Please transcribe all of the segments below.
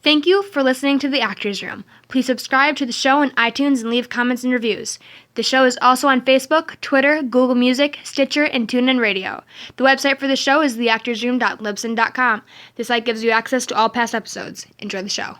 Thank you for listening to The Actors Room. Please subscribe to the show on iTunes and leave comments and reviews. The show is also on Facebook, Twitter, Google Music, Stitcher, and TuneIn Radio. The website for the show is theactorsroom.libsyn.com. This site gives you access to all past episodes. Enjoy the show.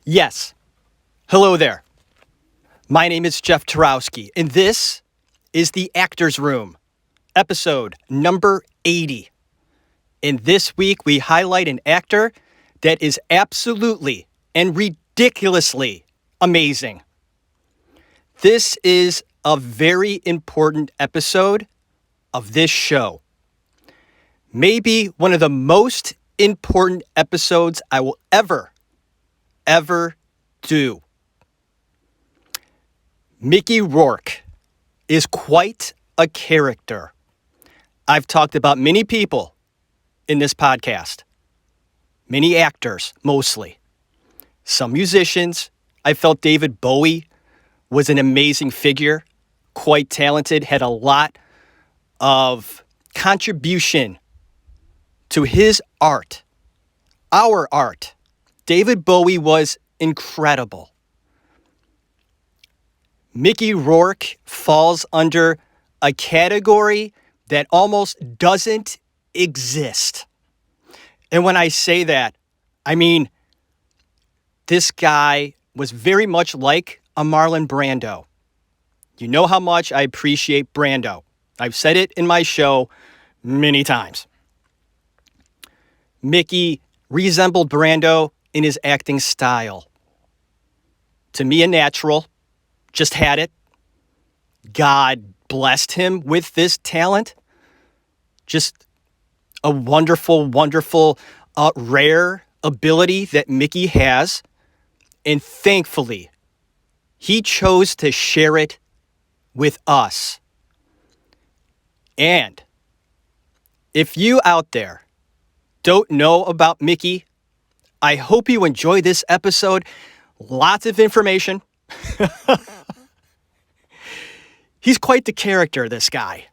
Yes. Hello there. My name is Jeff Tarowski, and this is The Actors Room, episode number 80. And this week, we highlight an actor that is absolutely and ridiculously amazing. This is a very important episode of this show. Maybe one of the most important episodes I will ever do. Mickey Rourke is quite a character. I've talked about many people in this podcast, many actors mostly, some musicians. I felt David Bowie was an amazing figure, quite talented, had a lot of contribution to his art, our art. David Bowie was incredible. Mickey Rourke falls under a category that almost doesn't exist. And when I say that, I mean, this guy was very much like a Marlon Brando. You know how much I appreciate Brando. I've said it in my show many times. Mickey resembled Brando in his acting style. To me, a natural, just had it. God blessed him with this talent. Just a wonderful, rare ability that Mickey has. And thankfully, he chose to share it with us. And if you out there don't know about Mickey, I hope you enjoy this episode. Lots of information. He's quite the character, this guy.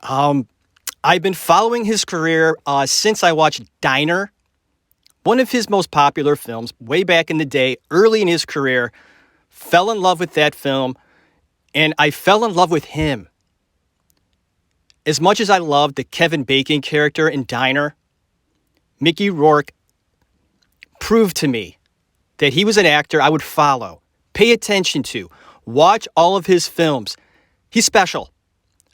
I've been following his career since I watched Diner, one of his most popular films, way back in the day, early in his career. Fell in love with that film, and I fell in love with him. As much as I loved the Kevin Bacon character in Diner, Mickey Rourke proved to me that he was an actor I would follow, pay attention to, watch all of his films. He's special,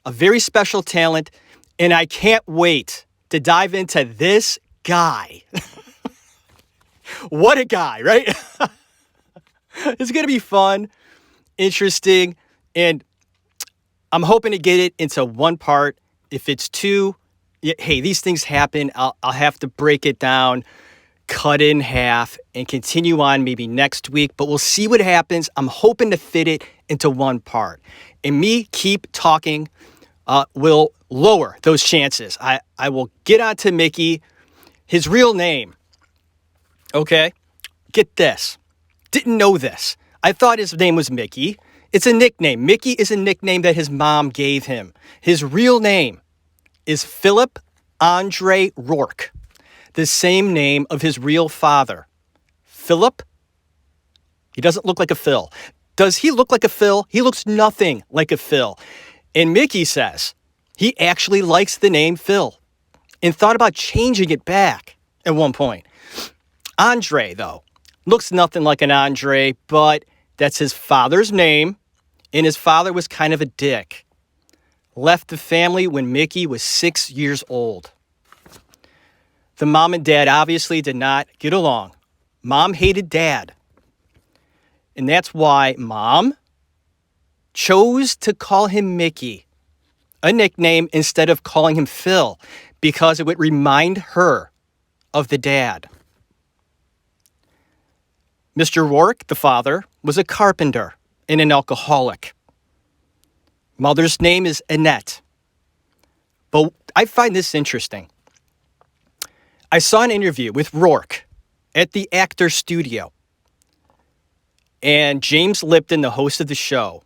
a very special talent, and I can't wait to dive into this guy. What a guy, right? It's going to be fun, interesting, and I'm hoping to get it into one part. If it's two, hey, these things happen. I'll have to break it down, cut it in half, and continue on maybe next week. But we'll see what happens. I'm hoping to fit it into one part. And me keep talking will lower those chances. I will get on to Mickey, his real name. Okay? Get this. Didn't know this. I thought his name was Mickey. It's a nickname. Mickey is a nickname that his mom gave him. His real name is Philip Andre Rourke, the same name of his real father. Philip? He doesn't look like a Phil. Does he look like a Phil? He looks nothing like a Phil. And Mickey says he actually likes the name Phil and thought about changing it back at one point. Andre, though, looks nothing like an Andre, but that's his father's name, and his father was kind of a dick. Left the family when Mickey was 6 years old. The mom and dad obviously did not get along. Mom hated dad. And that's why Mom chose to call him Mickey, a nickname, instead of calling him Phil, because it would remind her of the dad. Mr. Rourke, the father, was a carpenter and an alcoholic. Mother's name is Annette. But I find this interesting. I saw an interview with Rourke at the Actor Studio. And James Lipton, the host of the show,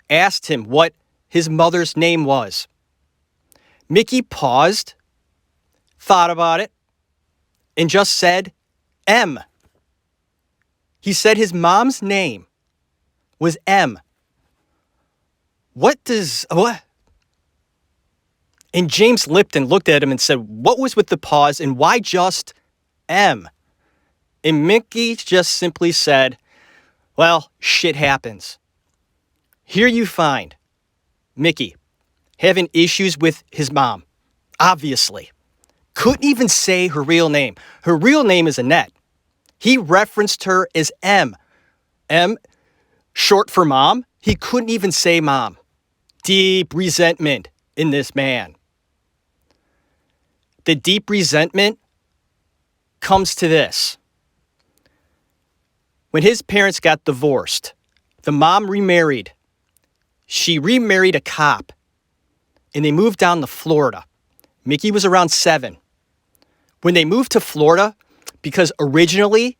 asked him what his mother's name was. Mickey paused, thought about it, and just said M. He said his mom's name was M. What? And James Lipton looked at him and said, what was with the pause and why just M? And Mickey just simply said, well, shit happens. Here you find Mickey having issues with his mom, obviously. Couldn't even say her real name. Her real name is Annette. He referenced her as M. M, short for mom. He couldn't even say mom. Deep resentment in this man. The deep resentment comes to this. When his parents got divorced, the mom remarried. She remarried a cop, and they moved down to Florida. Mickey was around 7. When they moved to Florida, because originally,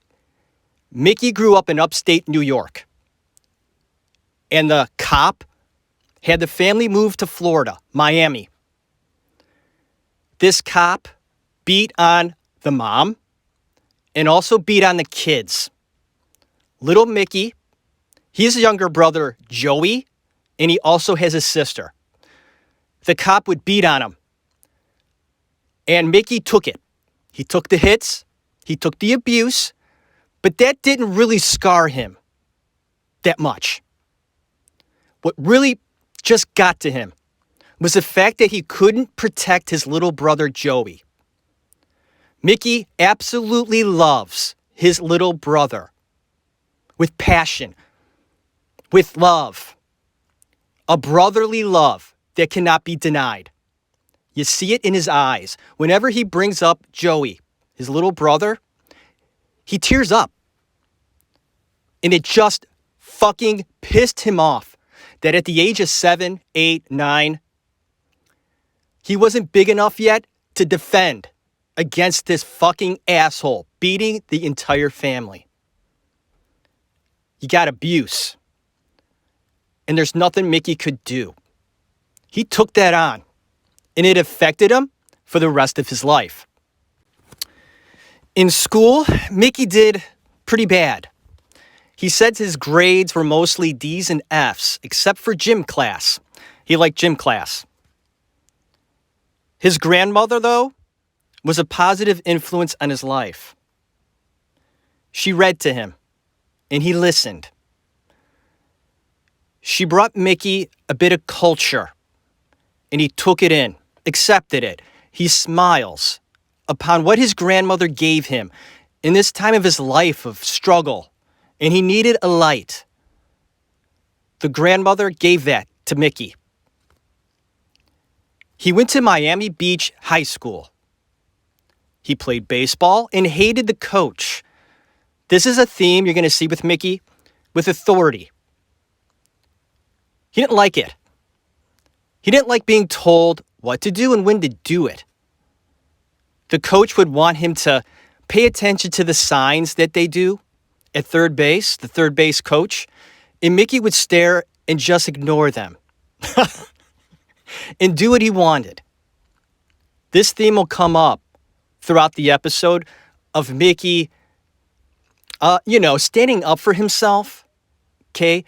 Mickey grew up in upstate New York, and the cop had the family move to Florida, Miami. This cop beat on the mom and also beat on the kids. Little Mickey, his younger brother, Joey, and he also has a sister. The cop would beat on him. And Mickey took it. He took the hits. He took the abuse. But that didn't really scar him that much. What really just got to him was the fact that he couldn't protect his little brother, Joey. Mickey absolutely loves his little brother with passion, with love, a brotherly love that cannot be denied. You see it in his eyes. Whenever he brings up Joey, his little brother, he tears up. And it just fucking pissed him off that at the age of 7, 8, 9, he wasn't big enough yet to defend against this fucking asshole beating the entire family. You got abuse. And there's nothing Mickey could do. He took that on. And it affected him for the rest of his life. In school, Mickey did pretty bad. He said his grades were mostly D's and F's, except for gym class. He liked gym class. His grandmother, though, was a positive influence on his life. She read to him, and he listened. She brought Mickey a bit of culture, and he took it in, accepted it. He smiles upon what his grandmother gave him in this time of his life of struggle, and he needed a light. The grandmother gave that to Mickey. He went to Miami Beach High School. He played baseball and hated the coach. This is a theme you're going to see with Mickey, with authority. He didn't like it. He didn't like being told what to do and when to do it. The coach would want him to pay attention to the signs that they do at third base, the third base coach, and Mickey would stare and just ignore them and do what he wanted. This theme will come up throughout the episode of Mickey, standing up for himself, okay?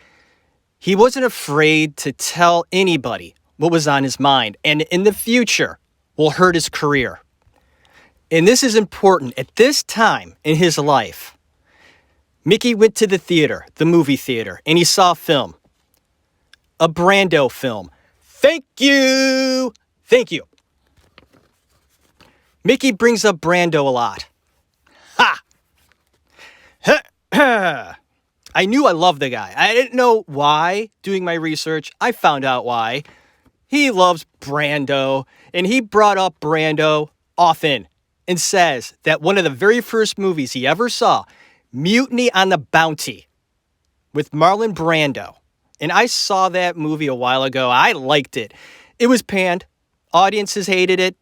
He wasn't afraid to tell anybody what was on his mind, and in the future will hurt his career. And this is important. At this time in his life, Mickey went to the theater, the movie theater, and he saw a film, a Brando film. Thank you. Thank you. Mickey brings up Brando a lot. Ha! I knew I loved the guy. I didn't know why. Doing my research, I found out why. He loves Brando, and he brought up Brando often and says that one of the very first movies he ever saw, Mutiny on the Bounty, with Marlon Brando. And I saw that movie a while ago. I liked it. It was panned. Audiences hated it.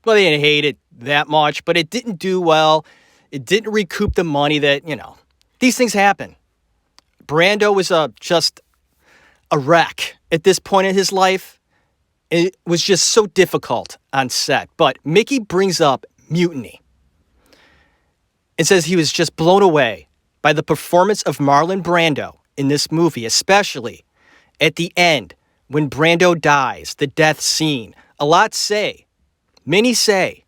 Well, they didn't hate it that much, but it didn't do well. It didn't recoup the money that, these things happen. Brando was just a wreck at this point in his life. It was just so difficult on set. But Mickey brings up mutiny and says he was just blown away by the performance of Marlon Brando in this movie, especially at the end when Brando dies, the death scene. Many say,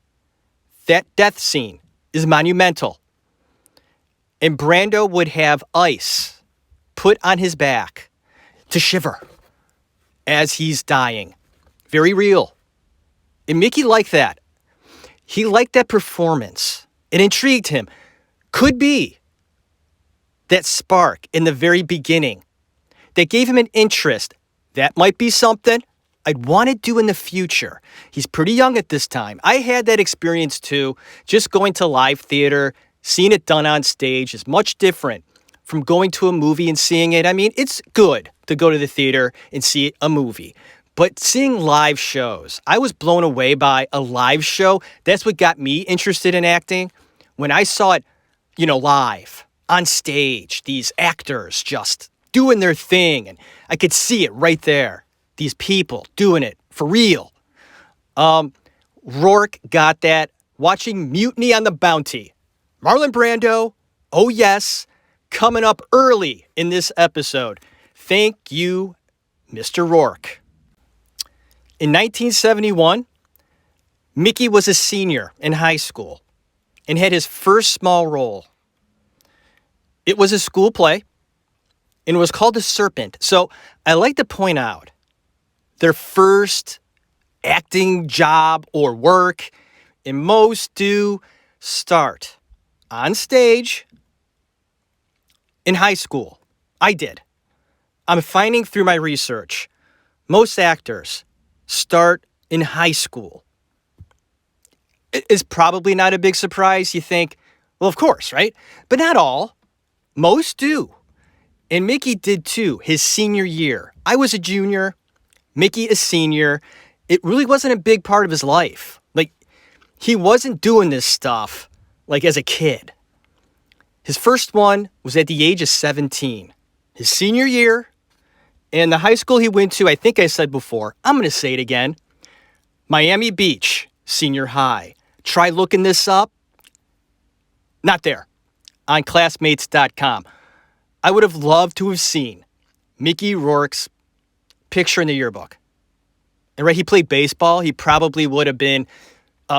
that death scene is monumental. And Brando would have ice put on his back to shiver as he's dying. Very real. And Mickey liked that. He liked that performance. It intrigued him. Could be that spark in the very beginning that gave him an interest. That might be something I'd want to do in the future. He's pretty young at this time. I had that experience too. Just going to live theater, seeing it done on stage is much different from going to a movie and seeing it. I mean, it's good to go to the theater and see a movie. But seeing live shows, I was blown away by a live show. That's what got me interested in acting. When I saw it, live, on stage, these actors just doing their thing. And I could see it right there. These people doing it for real. Rourke got that watching Mutiny on the Bounty. Marlon Brando, oh yes, coming up early in this episode. Thank you, Mr. Rourke. In 1971, Mickey was a senior in high school and had his first small role. It was a school play and it was called The Serpent. So I like to point out their first acting job or work, and most do start on stage in high school. I did. I'm finding through my research, most actors start in high school. It's probably not a big surprise. You think, well, of course, right? But not all. Most do. And Mickey did too, his senior year. I was a junior. Mickey a senior. It really wasn't a big part of his life. Like, he wasn't doing this stuff like as a kid. His first one was at the age of 17. His senior year, and the high school he went to, I think I said before, I'm going to say it again, Miami Beach Senior High. Try looking this up. Not there. On classmates.com. I would have loved to have seen Mickey Rourke's picture in the yearbook. And right, he played baseball. He probably would have been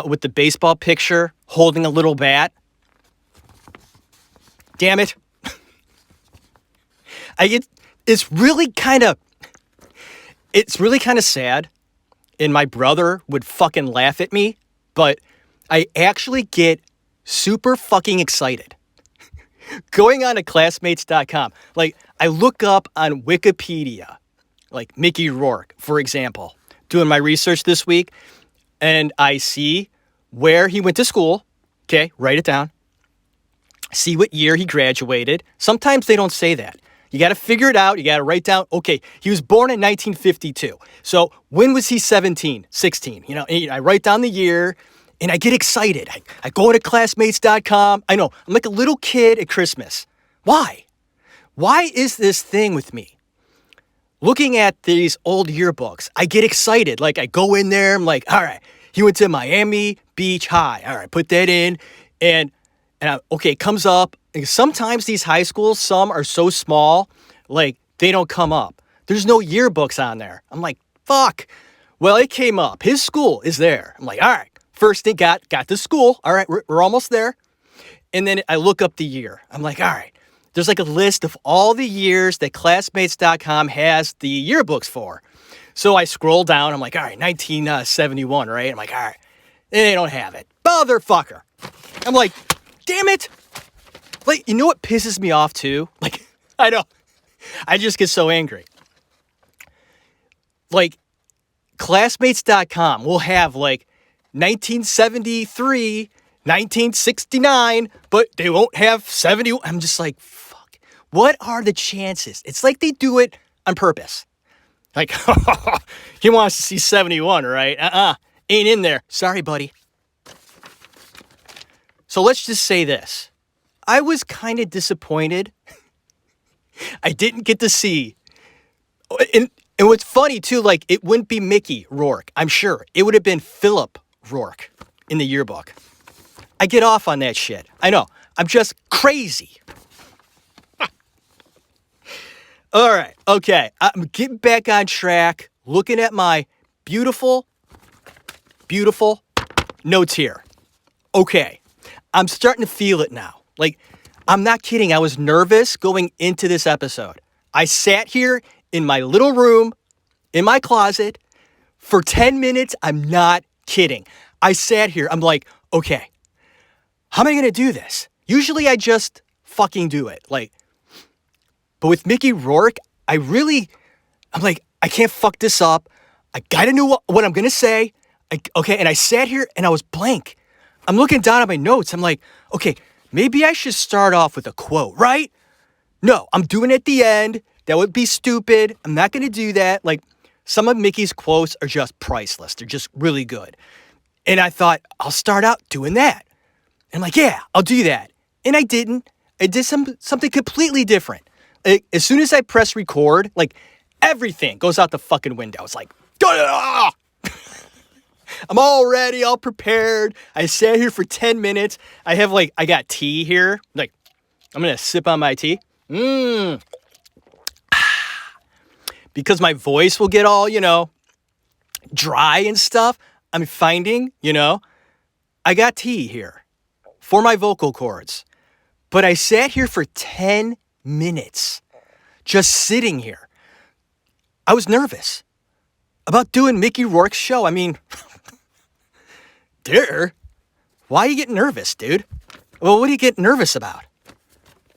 with the baseball picture holding a little bat. Damn it. It's really kind of sad. And my brother would fucking laugh at me. But I actually get super fucking excited. Going on to classmates.com. Like, I look up on Wikipedia, like Mickey Rourke, for example, doing my research this week, and I see where he went to school. Okay, write it down. See what year he graduated. Sometimes they don't say that. You got to figure it out. You got to write down, okay, he was born in 1952. So when was he 17, 16? I write down the year. And I get excited. I go to classmates.com. I know, I'm like a little kid at Christmas. Why? Why is this thing with me? Looking at these old yearbooks, I get excited. Like, I go in there, I'm like, all right, he went to Miami Beach High. All right, put that in. And it comes up. And sometimes these high schools, some are so small, like, they don't come up. There's no yearbooks on there. I'm like, fuck. Well, it came up. His school is there. I'm like, all right. First thing, got to school. All right, we're almost there. And then I look up the year. I'm like, all right, there's like a list of all the years that classmates.com has the yearbooks for. So I scroll down. I'm like, all right, 1971, right? I'm like, all right, and they don't have it. Motherfucker. I'm like, damn it. Like, you know what pisses me off too? Like, I know. I just get so angry. Like, classmates.com will have like 1973, 1969, but they won't have 70. I'm just like, fuck. What are the chances? It's like they do it on purpose. Like, he wants to see 71, right? ain't in there. Sorry, buddy. So let's just say this. I was kind of disappointed. I didn't get to see. And what's funny, too, like, it wouldn't be Mickey Rourke, I'm sure. It would have been Philip Rourke in the yearbook. I get off on that shit. I know. I'm just crazy. All right. Okay. I'm getting back on track, looking at my beautiful, beautiful notes here. Okay. I'm starting to feel it now. Like, I'm not kidding. I was nervous going into this episode. I sat here in my little room, in my closet, for 10 minutes. I'm not kidding. I sat here. I'm like, okay, how am I going to do this? Usually I just fucking do it. Like, but with Mickey Rourke, I'm like, I can't fuck this up. I gotta know what I'm going to say. Okay. And I sat here and I was blank. I'm looking down at my notes. I'm like, okay, maybe I should start off with a quote, right? No, I'm doing it at the end. That would be stupid. I'm not going to do that. Like, some of Mickey's quotes are just priceless. They're just really good. And I thought, I'll start out doing that. And I'm like, yeah, I'll do that. And I didn't. I did something completely different. As soon as I press record, like, everything goes out the fucking window. It's like, I'm all ready, all prepared. I sat here for 10 minutes. I got tea here. Like, I'm going to sip on my tea. Because my voice will get all, dry and stuff. I'm finding, I got tea here for my vocal cords. But I sat here for 10 minutes, just sitting here. I was nervous about doing Mickey Rourke's show. I mean, why are you getting nervous, dude? Well, what do you get nervous about?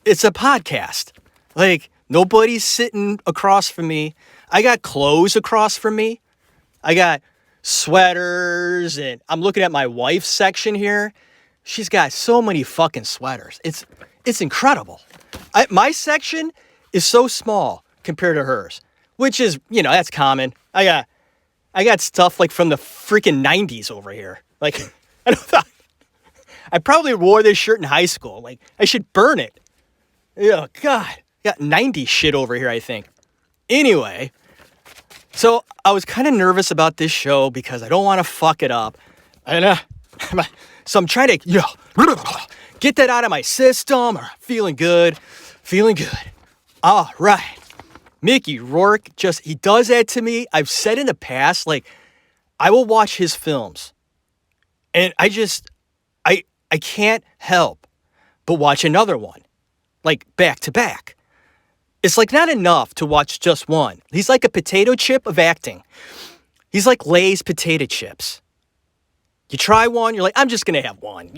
It's a podcast. Like, nobody's sitting across from me. I got clothes across from me. I got sweaters, and I'm looking at my wife's section here. She's got so many fucking sweaters. It's incredible. My section is so small compared to hers, which is, that's common. I got stuff like from the freaking 90s over here. Like, I probably wore this shirt in high school. Like, I should burn it. Oh, God. Got 90s shit over here, I think. Anyway, so I was kind of nervous about this show because I don't want to fuck it up. So I'm trying to, get that out of my system. Feeling good. All right. Mickey Rourke, he does that to me. I've said in the past, like, I will watch his films. And I can't help but watch another one. Like, back to back. It's like not enough to watch just one. He's like a potato chip of acting. He's like Lay's potato chips. You try one, you're like, I'm just going to have one.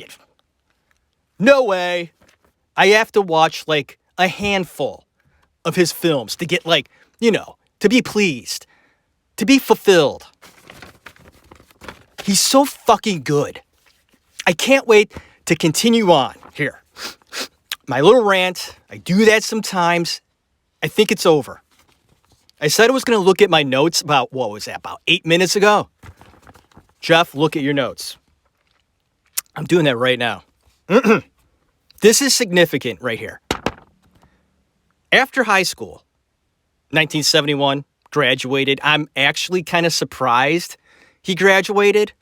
No way. I have to watch like a handful of his films to get like, to be pleased, to be fulfilled. He's so fucking good. I can't wait to continue on here. My little rant, I do that sometimes. I think it's over. I said I was going to look at my notes about 8 minutes ago? Jeff, look at your notes. I'm doing that right now. This is significant right here. After high school, 1971, graduated. I'm actually kind of surprised he graduated.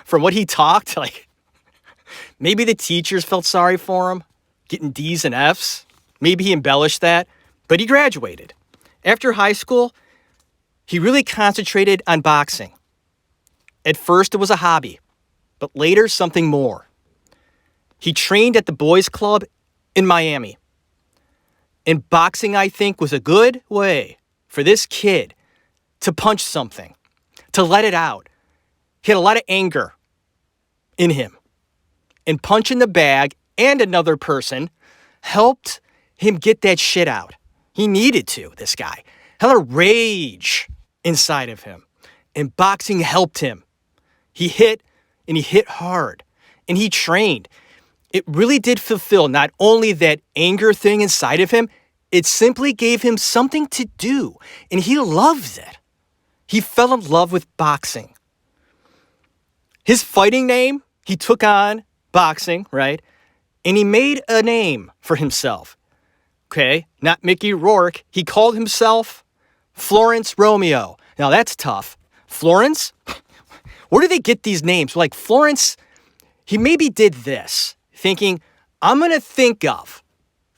From what he talked, like, maybe the teachers felt sorry for him, getting D's and F's. Maybe he embellished that, but he graduated. After high school, he really concentrated on boxing. At first, it was a hobby, but later, something more. He trained at the boys' club in Miami. And boxing, I think, was a good way for this kid to punch something, to let it out. He had a lot of anger in him. And punching the bag and another person helped him get that shit out. He needed to, this guy. Had a rage inside of him. And boxing helped him. He hit, and he hit hard. And he trained. It really did fulfill not only that anger thing inside of him, it simply gave him something to do. And he loved it. He fell in love with boxing. His fighting name, he took on boxing, right? And he made a name for himself. Okay, not Mickey Rourke. He called himself Florence Romeo. Now that's tough. Florence? Where do they get these names? Like Florence, he maybe did this, thinking, I'm going to think of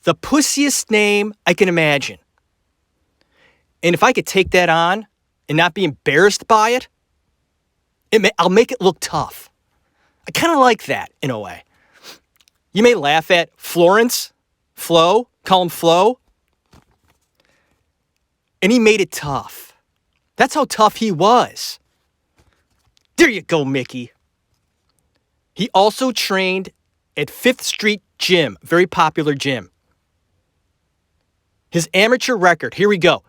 the pussiest name I can imagine. And if I could take that on and not be embarrassed by it, I'll make it look tough. I kind of like that in a way. You may laugh at Florence, Flo, call him Flo. And he made it tough. That's how tough he was. There you go, Mickey. He also trained at 5th Street Gym, very popular gym. His amateur record, here we go.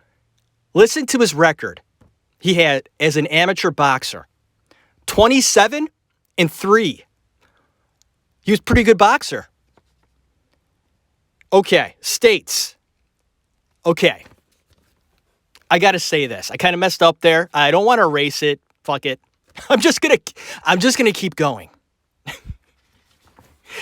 Listen to his record he had as an amateur boxer. 27-3. He was a pretty good boxer. Okay, states. Okay. I got to say this. I kind of messed up there. I don't want to erase it. Fuck it. I'm just going to keep going.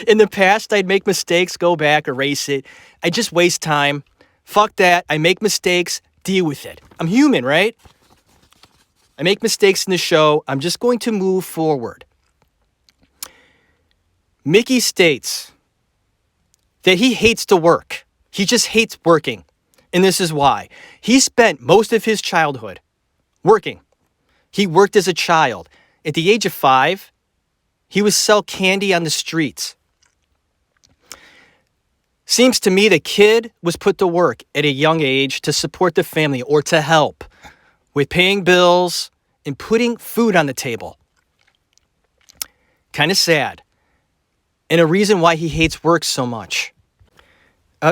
In the past, I'd make mistakes, go back, erase it. I just waste time. Fuck that. I make mistakes, deal with it. I'm human, right? I make mistakes in the show. I'm just going to move forward. Mickey states that he hates to work. He just hates working. And this is why. He spent most of his childhood working. He worked as a child. At the age of 5, he would sell candy on the streets. Seems to me the kid was put to work at a young age to support the family or to help with paying bills and putting food on the table. Kind of sad. And a reason why he hates work so much.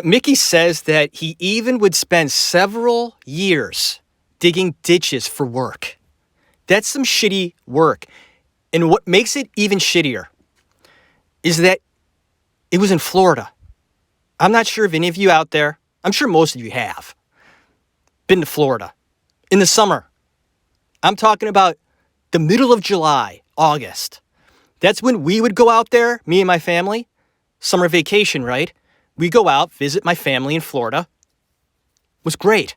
Mickey says that he even would spend several years digging ditches for work. That's some shitty work. And what makes it even shittier is that it was in Florida. I'm not sure if any of you out there, I'm sure most of you have, been to Florida in the summer. I'm talking about the middle of July, August. That's when we would go out there, me and my family, summer vacation, right? We go out, visit my family in Florida. It was great.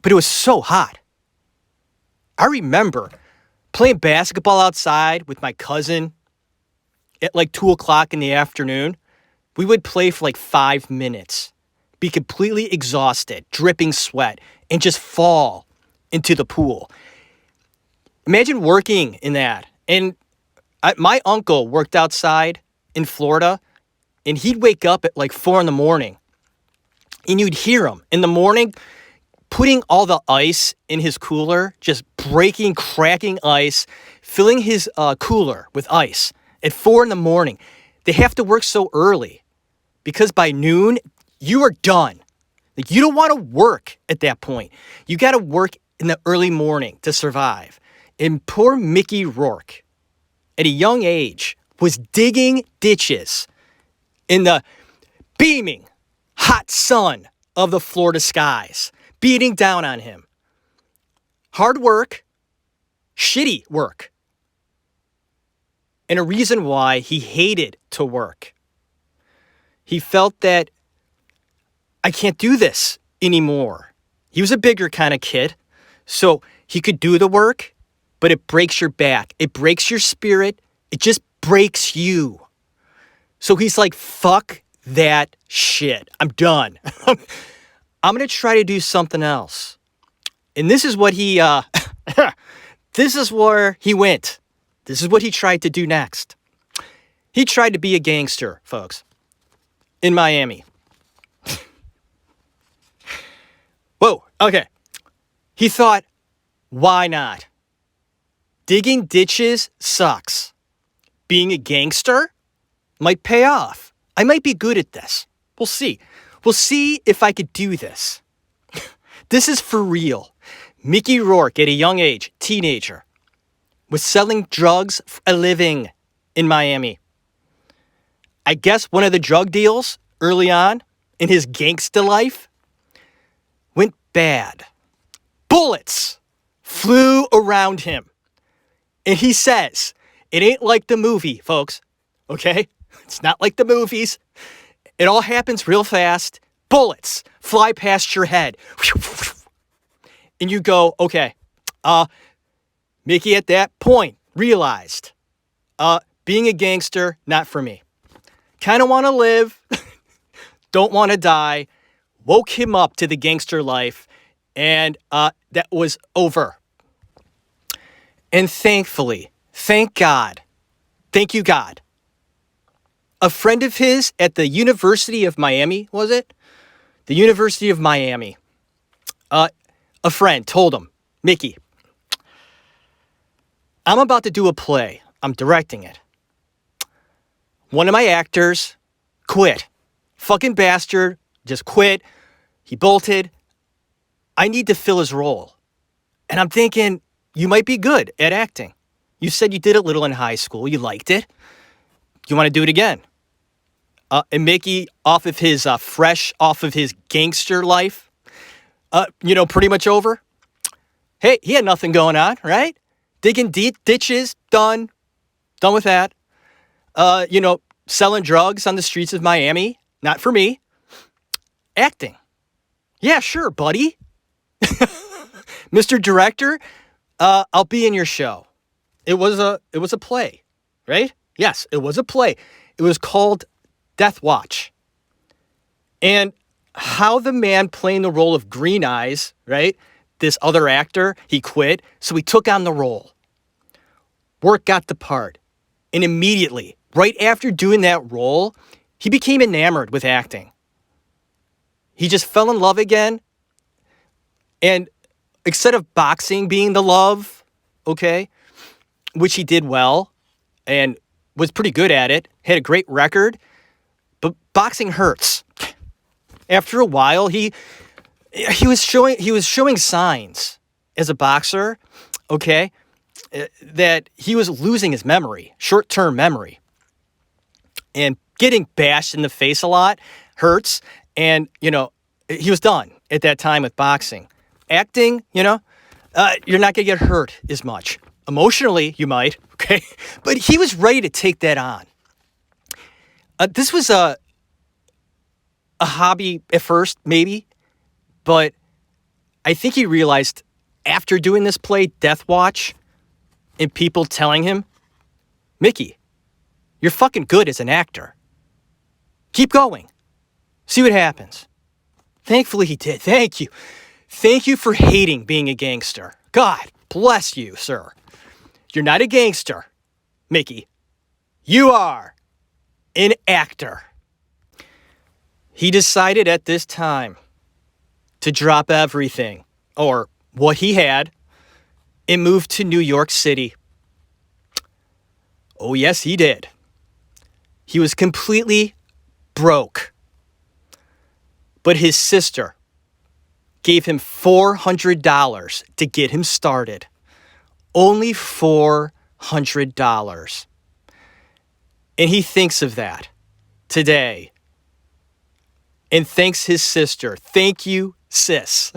But it was so hot. I remember playing basketball outside with my cousin at like 2 o'clock in the afternoon. We would play for like 5 minutes, be completely exhausted, dripping sweat, and just fall into the pool. Imagine working in that. And my uncle worked outside in Florida, and he'd wake up at like 4 in the morning, and you'd hear him in the morning putting all the ice in his cooler, just breaking, cracking ice, filling his cooler with ice at 4 in the morning. They have to work so early because by noon, you are done. Like, you don't want to work at that point. You got to work in the early morning to survive. And poor Mickey Rourke, at a young age, was digging ditches in the beaming hot sun of the Florida skies, beating down on him. Hard work, shitty work, and a reason why he hated to work. He felt that I can't do this anymore. He was a bigger kind of kid, so he could do the work, but it breaks your back. It breaks your spirit. It just breaks you. So he's like, fuck that shit. I'm done. I'm going to try to do something else. And this is what he, this is where he went. This is what he tried to do next. He tried to be a gangster, folks, in Miami. Whoa, okay. He thought, why not? Digging ditches sucks. Being a gangster might pay off. I might be good at this. We'll see. We'll see if I could do this. This is for real. Mickey Rourke, at a young age, teenager, was selling drugs for a living in Miami. I guess one of the drug deals early on in his gangsta life went bad. Bullets flew around him. And he says, It ain't like the movie, folks. Okay? It's not like the movies. It all happens real fast. Bullets fly past your head. And you go, okay, Mickey at that point realized, being a gangster, not for me. Kind of want to live, don't want to die. Woke him up to the gangster life, and that was over. And thankfully, thank God, thank you, God, a friend of his at the University of Miami, was it? The University of Miami. A friend told him, Mickey, I'm about to do a play. I'm directing it. One of my actors quit. Fucking bastard, just quit. He bolted. I need to fill his role. And I'm thinking, you might be good at acting. You said you did a little in high school. You liked it. You want to do it again? And Mickey, fresh off of his gangster life, pretty much over. Hey, he had nothing going on, right? Digging deep ditches, done with that. Selling drugs on the streets of Miami, not for me. Acting. Yeah, sure, buddy. Mr. Director, I'll be in your show. It was a play, right? Yes, it was a play. It was called Death Watch. And how the man playing the role of Green Eyes, right? This other actor, he quit, so he took on the role. Work got the part. And immediately, right after doing that role, he became enamored with acting. He just fell in love again. And instead of boxing being the love, okay, which he did well and was pretty good at it, had a great record, but boxing hurts. After a while, he was showing signs as a boxer, okay, that he was losing his memory, short-term memory. And getting bashed in the face a lot hurts. And, he was done at that time with boxing. Acting, you're not going to get hurt as much. Emotionally, you might, okay? But he was ready to take that on. This was a hobby at first, maybe. But I think he realized after doing this play, Death Watch, and people telling him, Mickey, you're fucking good as an actor. Keep going. See what happens. Thankfully he did. Thank you. Thank you for hating being a gangster. God bless you, sir. You're not a gangster, Mickey. You are an actor. He decided at this time to drop everything, or what he had, and move to New York City. Oh, yes, he did. He was completely broke. But his sister gave him $400 to get him started. Only $400. And he thinks of that today. And thanks his sister. Thank you, sis.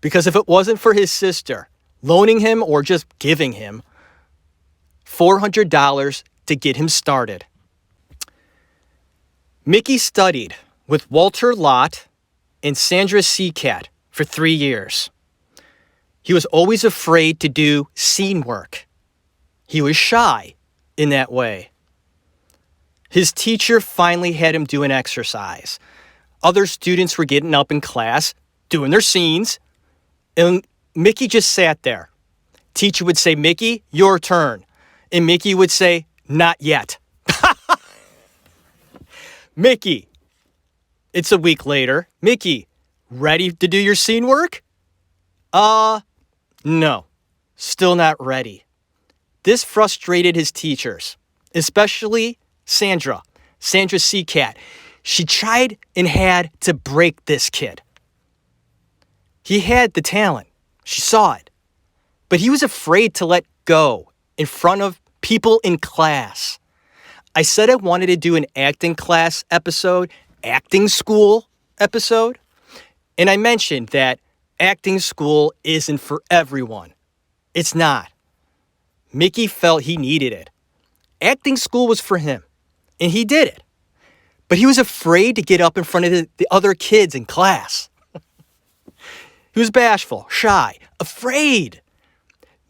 Because if it wasn't for his sister loaning him or just giving him $400 to get him started, Mickey studied with Walter Lott and Sandra Seacat for 3 years. He was always afraid to do scene work. He was shy in that way. His teacher finally had him do an exercise. Other students were getting up in class, doing their scenes, and Mickey just sat there. Teacher would say, Mickey, your turn. And Mickey would say, not yet. Mickey, it's a week later. Mickey, ready to do your scene work? No, still not ready. This frustrated his teachers, especially Sandra Seacat. She tried and had to break this kid. He had the talent. She saw it. But he was afraid to let go in front of people in class. I said I wanted to do an acting class episode, acting school episode. And I mentioned that acting school isn't for everyone. It's not. Mickey felt he needed it. Acting school was for him, and he did it. But he was afraid to get up in front of the other kids in class. He was bashful, shy, afraid.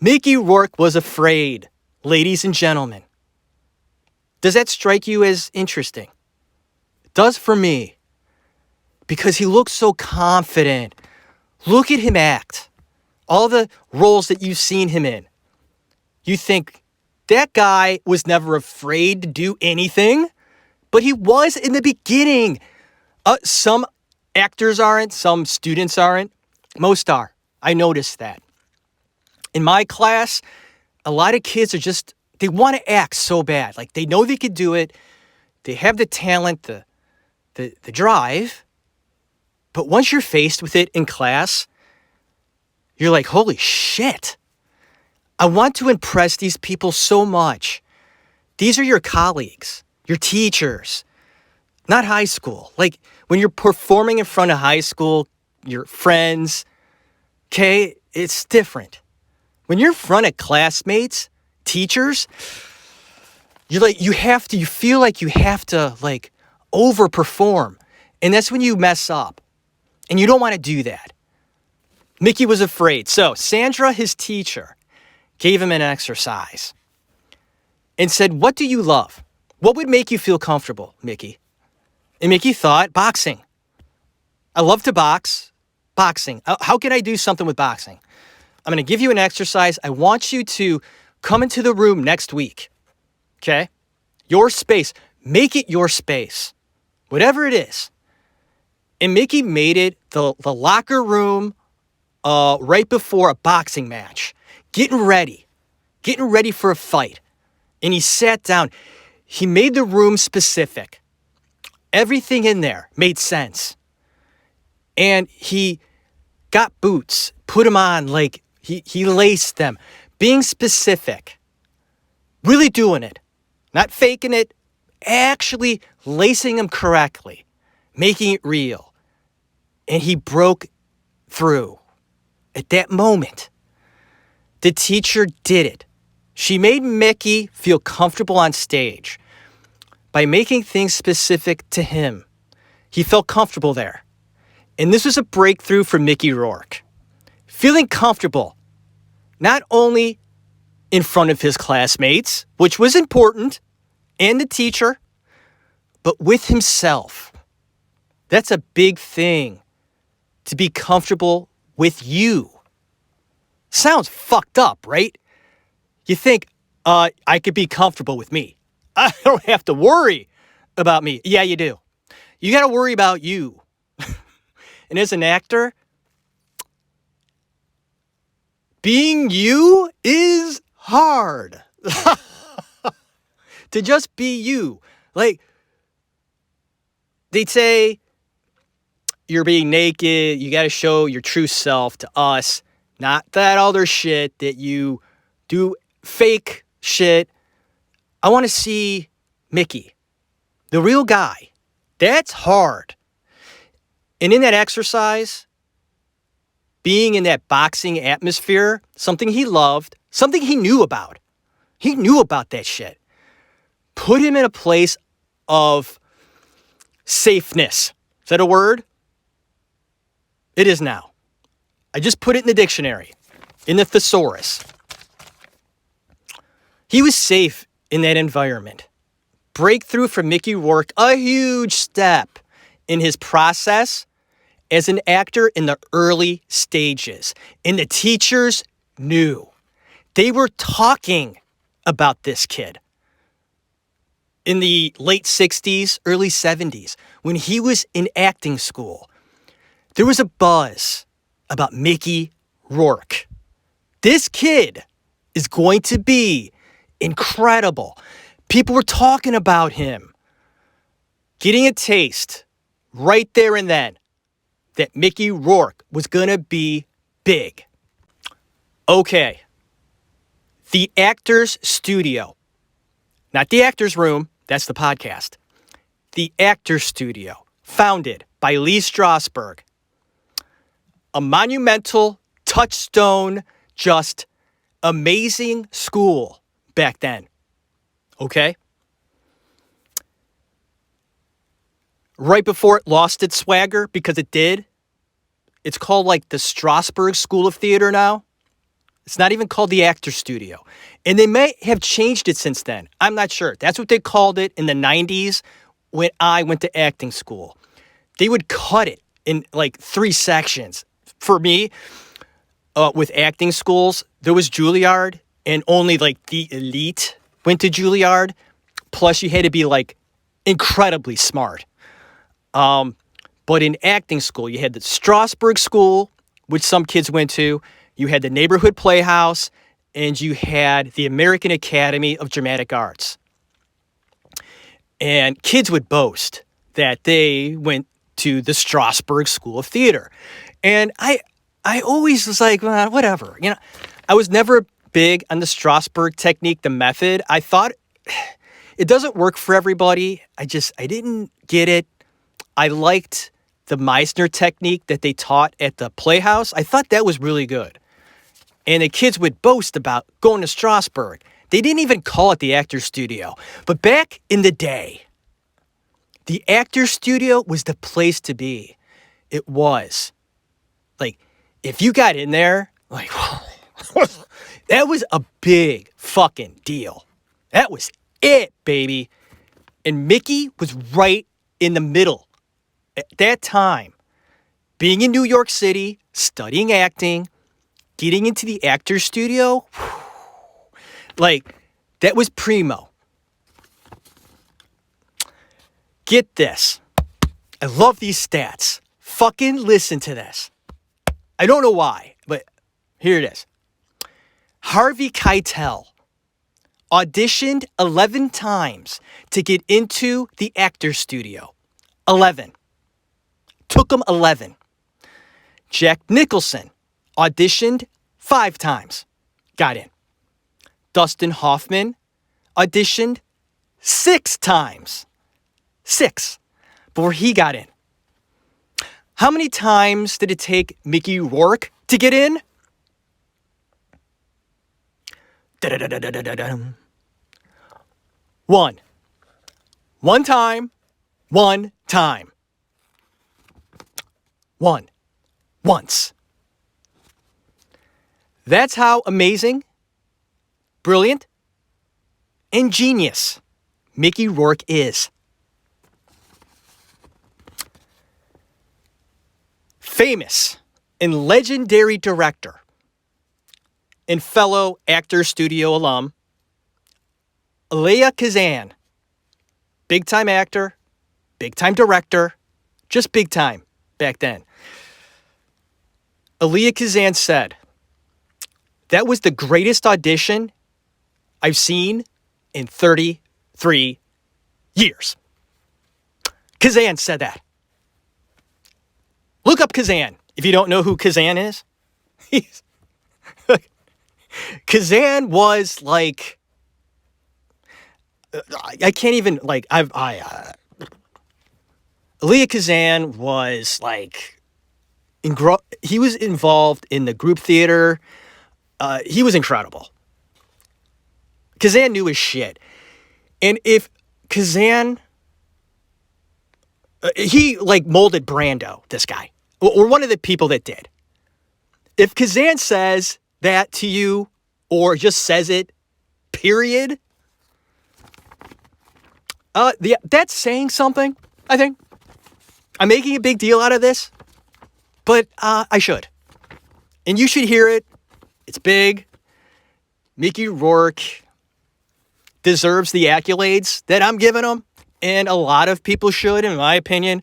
Mickey Rourke was afraid, ladies and gentlemen. Does that strike you as interesting? It does for me. Because he looks so confident. Look at him act. All the roles that you've seen him in. You think, that guy was never afraid to do anything, but he was in the beginning. Some actors aren't, some students aren't. Most are. I noticed that. In my class, a lot of kids are just, they want to act so bad. Like they know they could do it. They have the talent, the drive. But once you're faced with it in class, you're like, holy shit. I want to impress these people so much. These are your colleagues, your teachers, not high school. Like when you're performing in front of high school, your friends, okay, it's different. When you're in front of classmates, teachers, you feel like you have to like overperform. And that's when you mess up. And you don't want to do that. Mickey was afraid. So Sandra, his teacher, gave him an exercise and said, what do you love? What would make you feel comfortable, Mickey? And Mickey thought, boxing. I love to box. Boxing. How can I do something with boxing? I'm going to give you an exercise. I want you to come into the room next week. Okay? Your space. Make it your space. Whatever it is. And Mickey made it the locker room right before a boxing match. Getting ready for a fight. And he sat down. He made the room specific. Everything in there made sense. And he got boots, put them on, like he laced them. Being specific. Really doing it. Not faking it. Actually lacing them correctly. Making it real. And he broke through. At that moment, the teacher did it. She made Mickey feel comfortable on stage by making things specific to him. He felt comfortable there. And this was a breakthrough for Mickey Rourke. Feeling comfortable, not only in front of his classmates, which was important, and the teacher, but with himself. That's a big thing, to be comfortable with you. Sounds fucked up, right? You think, I could be comfortable with me. I don't have to worry about me. Yeah, you do. You got to worry about you. And as an actor, being you is hard. To just be you. Like, they'd say, you're being naked, you got to show your true self to us, not that other shit that you do, fake shit. I want to see Mickey, the real guy. That's hard. And in that exercise, being in that boxing atmosphere, something he loved, something he knew about. He knew about that shit. Put him in a place of safeness. Is that a word? It is now. I just put it in the dictionary, in the thesaurus. He was safe in that environment. Breakthrough for Mickey Rourke, a huge step in his process as an actor in the early stages. And the teachers knew. They were talking about this kid. In the late 60s, early 70s, when he was in acting school, there was a buzz about Mickey Rourke. This kid is going to be incredible. People were talking about him. Getting a taste right there and then that Mickey Rourke was going to be big. Okay. The Actors Studio. Not the Actors Room. That's the podcast. The Actors Studio. Founded by Lee Strasberg. A monumental touchstone, just amazing school back then. Okay? Right before it lost its swagger, because it did, it's called like the Strasberg School of Theater now. It's not even called the Actor Studio. And they may have changed it since then. I'm not sure. That's what they called it in the 90s when I went to acting school. They would cut it in like 3 sections. For me, with acting schools, there was Juilliard, and only like the elite went to Juilliard. Plus, you had to be like incredibly smart. But in acting school, you had the Strasberg School, which some kids went to. You had the Neighborhood Playhouse, and you had the American Academy of Dramatic Arts. And kids would boast that they went to the Strasberg School of Theater. And I always was like, well, whatever. You know, I was never big on the Strasberg technique, the method. I thought it doesn't work for everybody. I didn't get it. I liked the Meisner technique that they taught at the Playhouse. I thought that was really good. And the kids would boast about going to Strasberg. They didn't even call it the Actor Studio. But back in the day, the Actor Studio was the place to be. It was. Like, if you got in there, like, that was a big fucking deal. That was it, baby. And Mickey was right in the middle. At that time, being in New York City, studying acting, getting into the Actor Studio, like, that was primo. Get this. I love these stats. Fucking listen to this. I don't know why, but here it is. Harvey Keitel auditioned 11 times to get into the Actor Studio. 11. Took him 11. Jack Nicholson auditioned 5 times. Got in. Dustin Hoffman auditioned 6 times. 6 before he got in. How many times did it take Mickey Rourke to get in? One. One time. One time. One. Once. That's how amazing, brilliant, and genius Mickey Rourke is. Famous and legendary director and fellow Actor Studio alum, Elia Kazan. Big-time actor, big-time director, just big time back then. Elia Kazan said, "That was the greatest audition I've seen in 33 years." Kazan said that. Look up Kazan if you don't know who Kazan is. Kazan was like, I can't even, like, Elia Kazan was like, he was involved in the group theater. He was incredible. Kazan knew his shit. And if Kazan, he like molded Brando, this guy, or one of the people that did. If Kazan says that to you, or just says it, period, that's saying something, I think. I'm making a big deal out of this, but I should. And you should hear it. It's big. Mickey Rourke deserves the accolades that I'm giving him, and a lot of people should, in my opinion.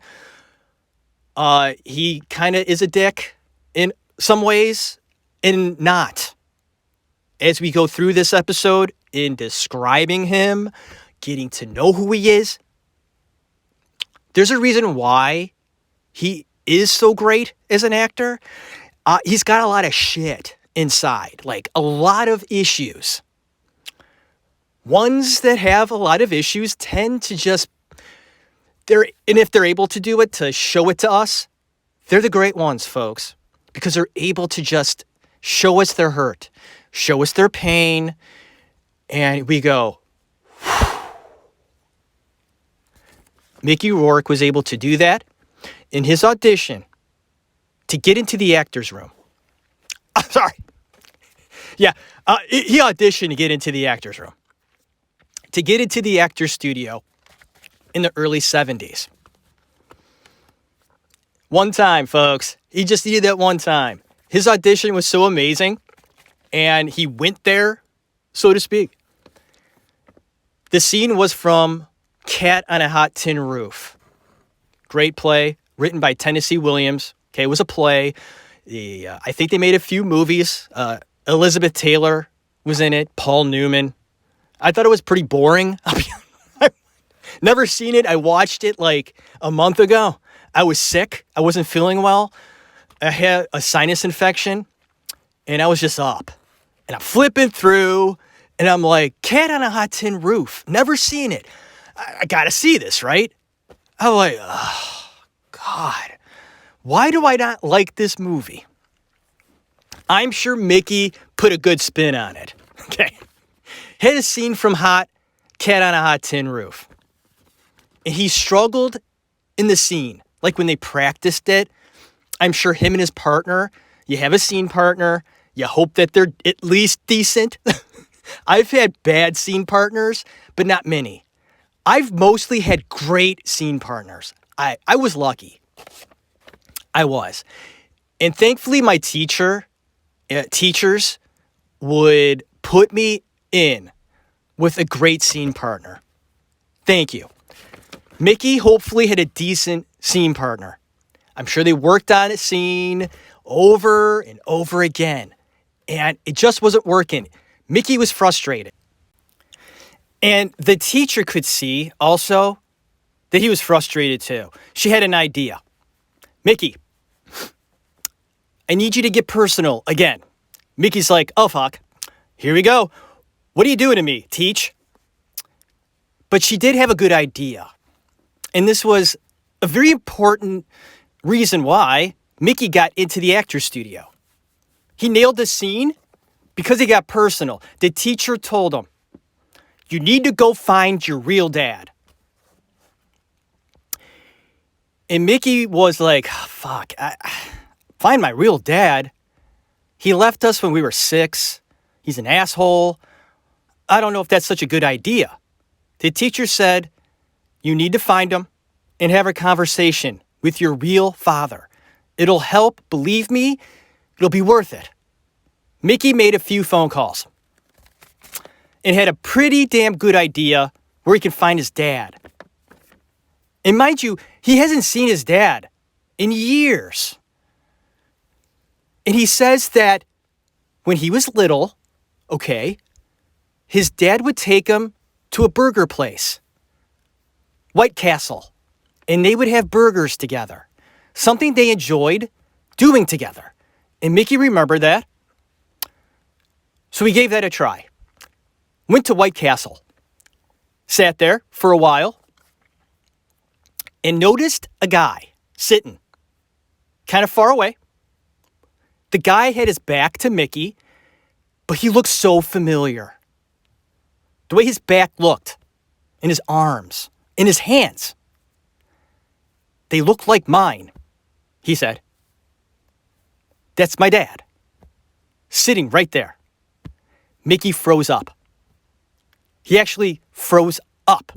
He kind of is a dick in some ways, and not. As we go through this episode in describing him, getting to know who he is, there's a reason why he is so great as an actor. He's got a lot of shit inside, like a lot of issues. Ones that have a lot of issues tend to just, and if they're able to do it, to show it to us, they're the great ones, folks, because they're able to just show us their hurt, show us their pain, and we go. Mickey Rourke was able to do that in his audition to get into the actor's room. I'm sorry. Yeah, he auditioned to get into the actor's room, to get into the actor's studio in the early 70s. One time, folks. He just needed that one time. His audition was so amazing, and he went there, so to speak. The scene was from Cat on a Hot Tin Roof. Great play, written by Tennessee Williams. Okay, it was a play. I think they made a few movies. Elizabeth Taylor was in it. Paul Newman. I thought it was pretty boring. I've never seen it. I watched it like a month ago. I was sick. I wasn't feeling well. I had a sinus infection, and I was just up. And I'm flipping through, and I'm like, Cat on a Hot Tin Roof. Never seen it. I got to see this, right? I'm like, oh, God. Why do I not like this movie? I'm sure Mickey put a good spin on it. Okay. Had a scene from Cat on a Hot Tin Roof. And he struggled in the scene. Like when they practiced it, I'm sure him and his partner, you have a scene partner, you hope that they're at least decent. I've had bad scene partners, but not many. I've mostly had great scene partners. I was lucky. I was. And thankfully, my teachers would put me in with a great scene partner. Thank you. Mickey hopefully had a decent scene partner. I'm sure they worked on a scene over and over again, and it just wasn't working. Mickey was frustrated. And the teacher could see also that he was frustrated too. She had an idea. Mickey, I need you to get personal again. Mickey's like, oh, fuck. Here we go. What are you doing to me, teach? But she did have a good idea. And this was a very important reason why Mickey got into the actor's studio. He nailed the scene because he got personal. The teacher told him, you need to go find your real dad. And Mickey was like, fuck, find my real dad? He left us when we were 6. He's an asshole. I don't know if that's such a good idea. The teacher said, you need to find him and have a conversation with your real father. It'll help, believe me, it'll be worth it. Mickey made a few phone calls and had a pretty damn good idea where he can find his dad. And mind you, he hasn't seen his dad in years. And he says that when he was little, okay, his dad would take him to a burger place, White Castle, and they would have burgers together, something they enjoyed doing together. And Mickey remembered that. So he gave that a try. Went to White Castle, sat there for a while, and noticed a guy sitting kind of far away. The guy had his back to Mickey, but he looked so familiar. The way his back looked, and his arms, and his hands. They look like mine, he said. That's my dad, sitting right there. Mickey froze up. He actually froze up.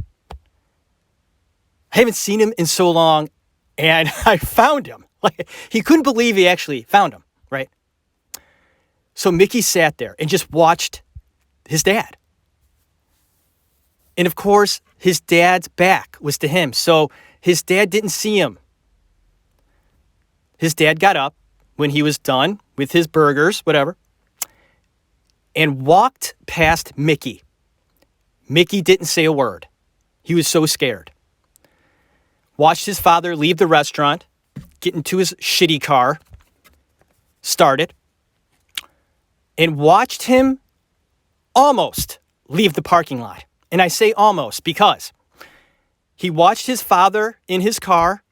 I haven't seen him in so long, and I found him. Like, he couldn't believe he actually found him, right? So Mickey sat there and just watched his dad. And of course, his dad's back was to him, so his dad didn't see him. His dad got up when he was done with his burgers, whatever, and walked past Mickey. Mickey didn't say a word. He was so scared. Watched his father leave the restaurant, get into his shitty car, started, and watched him almost leave the parking lot. And I say almost because he watched his father in his car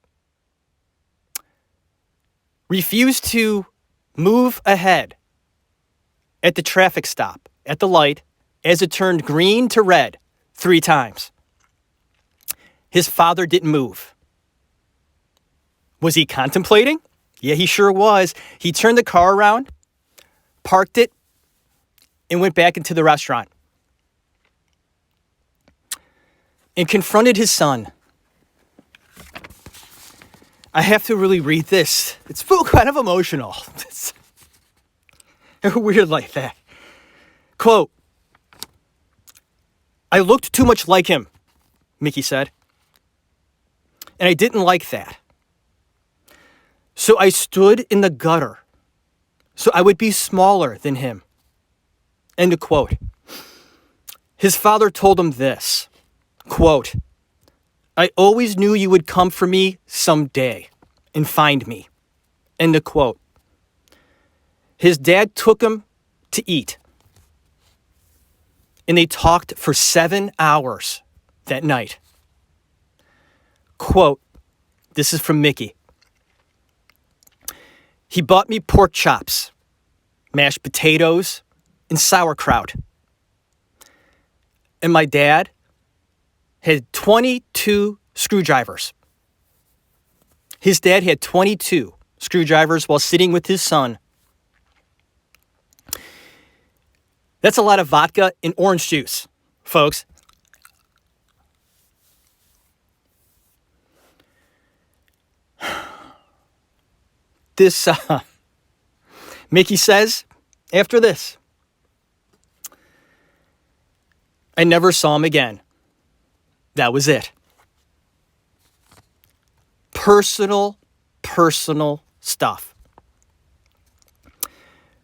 refuse to move ahead at the traffic stop at the light as it turned green to red 3 times. His father didn't move. Was he contemplating? Yeah, he sure was. He turned the car around, parked it, and went back into the restaurant and confronted his son. I have to really read this. It's kind of emotional. It's weird like that. Quote, "I looked too much like him," Mickey said. "And I didn't like that. So I stood in the gutter so I would be smaller than him." End of quote. His father told him this, quote, "I always knew you would come for me someday and find me." End of quote. His dad took him to eat, and they talked for 7 hours that night. Quote, this is from Mickey. "He bought me pork chops, mashed potatoes, and sauerkraut. And my dad had 22 screwdrivers. His dad had 22 screwdrivers while sitting with his son. That's a lot of vodka and orange juice, folks. This, Mickey says, after this, "I never saw him again. That was it." Personal stuff.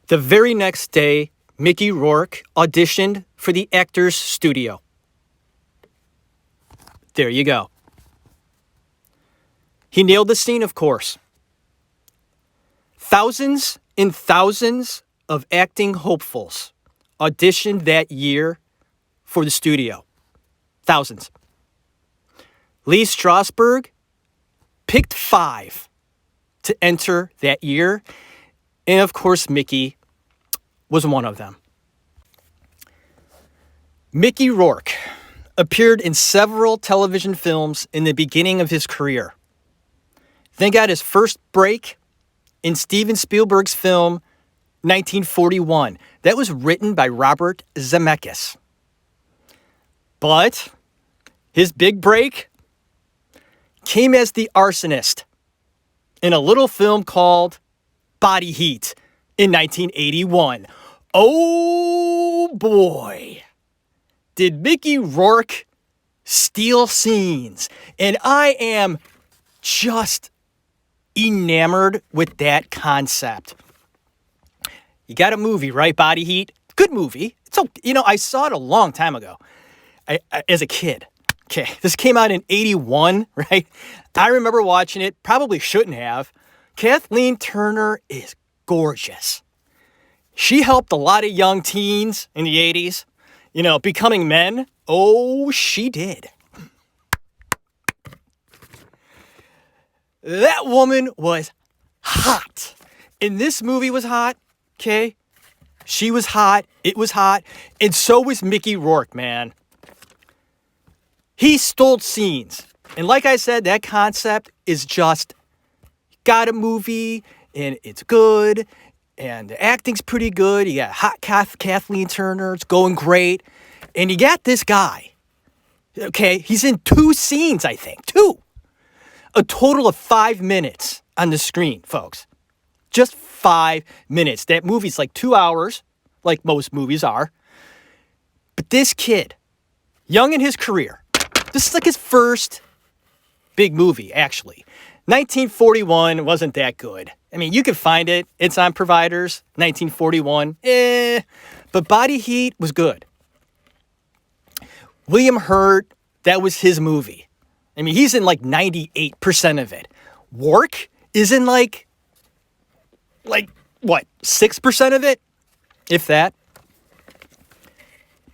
The very next day, Mickey Rourke auditioned for the Actors Studio. There you go. He nailed the scene, of course. Thousands and thousands of acting hopefuls auditioned that year for the studio. Thousands. Lee Strasberg picked 5 to enter that year, and of course Mickey was one of them. Mickey Rourke appeared in several television films in the beginning of his career. Then got his first break in Steven Spielberg's film 1941. That was written by Robert Zemeckis. But his big break came as the arsonist in a little film called Body Heat in 1981. Oh boy, did Mickey Rourke steal scenes. And I am just enamored with that concept. You got a movie, right? Body Heat. Good movie. So, I saw it a long time ago. As a kid. Okay, this came out in 81, right? I remember watching it. Probably shouldn't have. Kathleen Turner is gorgeous. She helped a lot of young teens in the 80s, becoming men. Oh, she did. That woman was hot. And this movie was hot, okay? She was hot. It was hot. And so was Mickey Rourke, man. He stole scenes. And like I said, that concept is just, got a movie, and it's good, and the acting's pretty good. You got hot Kathleen Turner. It's going great. And you got this guy. Okay, he's in 2 scenes, I think. 2. A total of 5 minutes on the screen, folks. Just 5 minutes. That movie's like 2 hours, like most movies are. But this kid, young in his career, this is like his first big movie, actually. 1941 wasn't that good. I mean, you can find it. It's on providers. 1941. But Body Heat was good. William Hurt, that was his movie. I mean, he's in like 98% of it. Rourke is in like what, 6% of it? If that.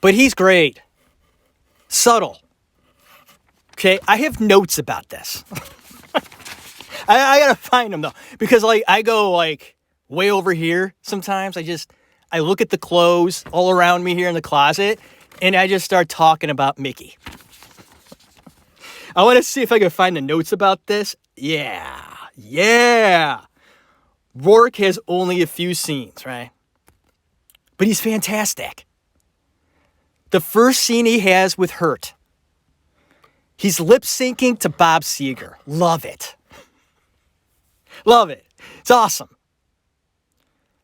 But he's great. Subtle. Okay, I have notes about this. I gotta find them though. Because I go way over here sometimes. I look at the clothes all around me here in the closet, and I just start talking about Mickey. I want to see if I can find the notes about this. Yeah. Rourke has only a few scenes, right? But he's fantastic. The first scene he has with Hurt. He's lip syncing to Bob Seger. Love it. Love it. It's awesome.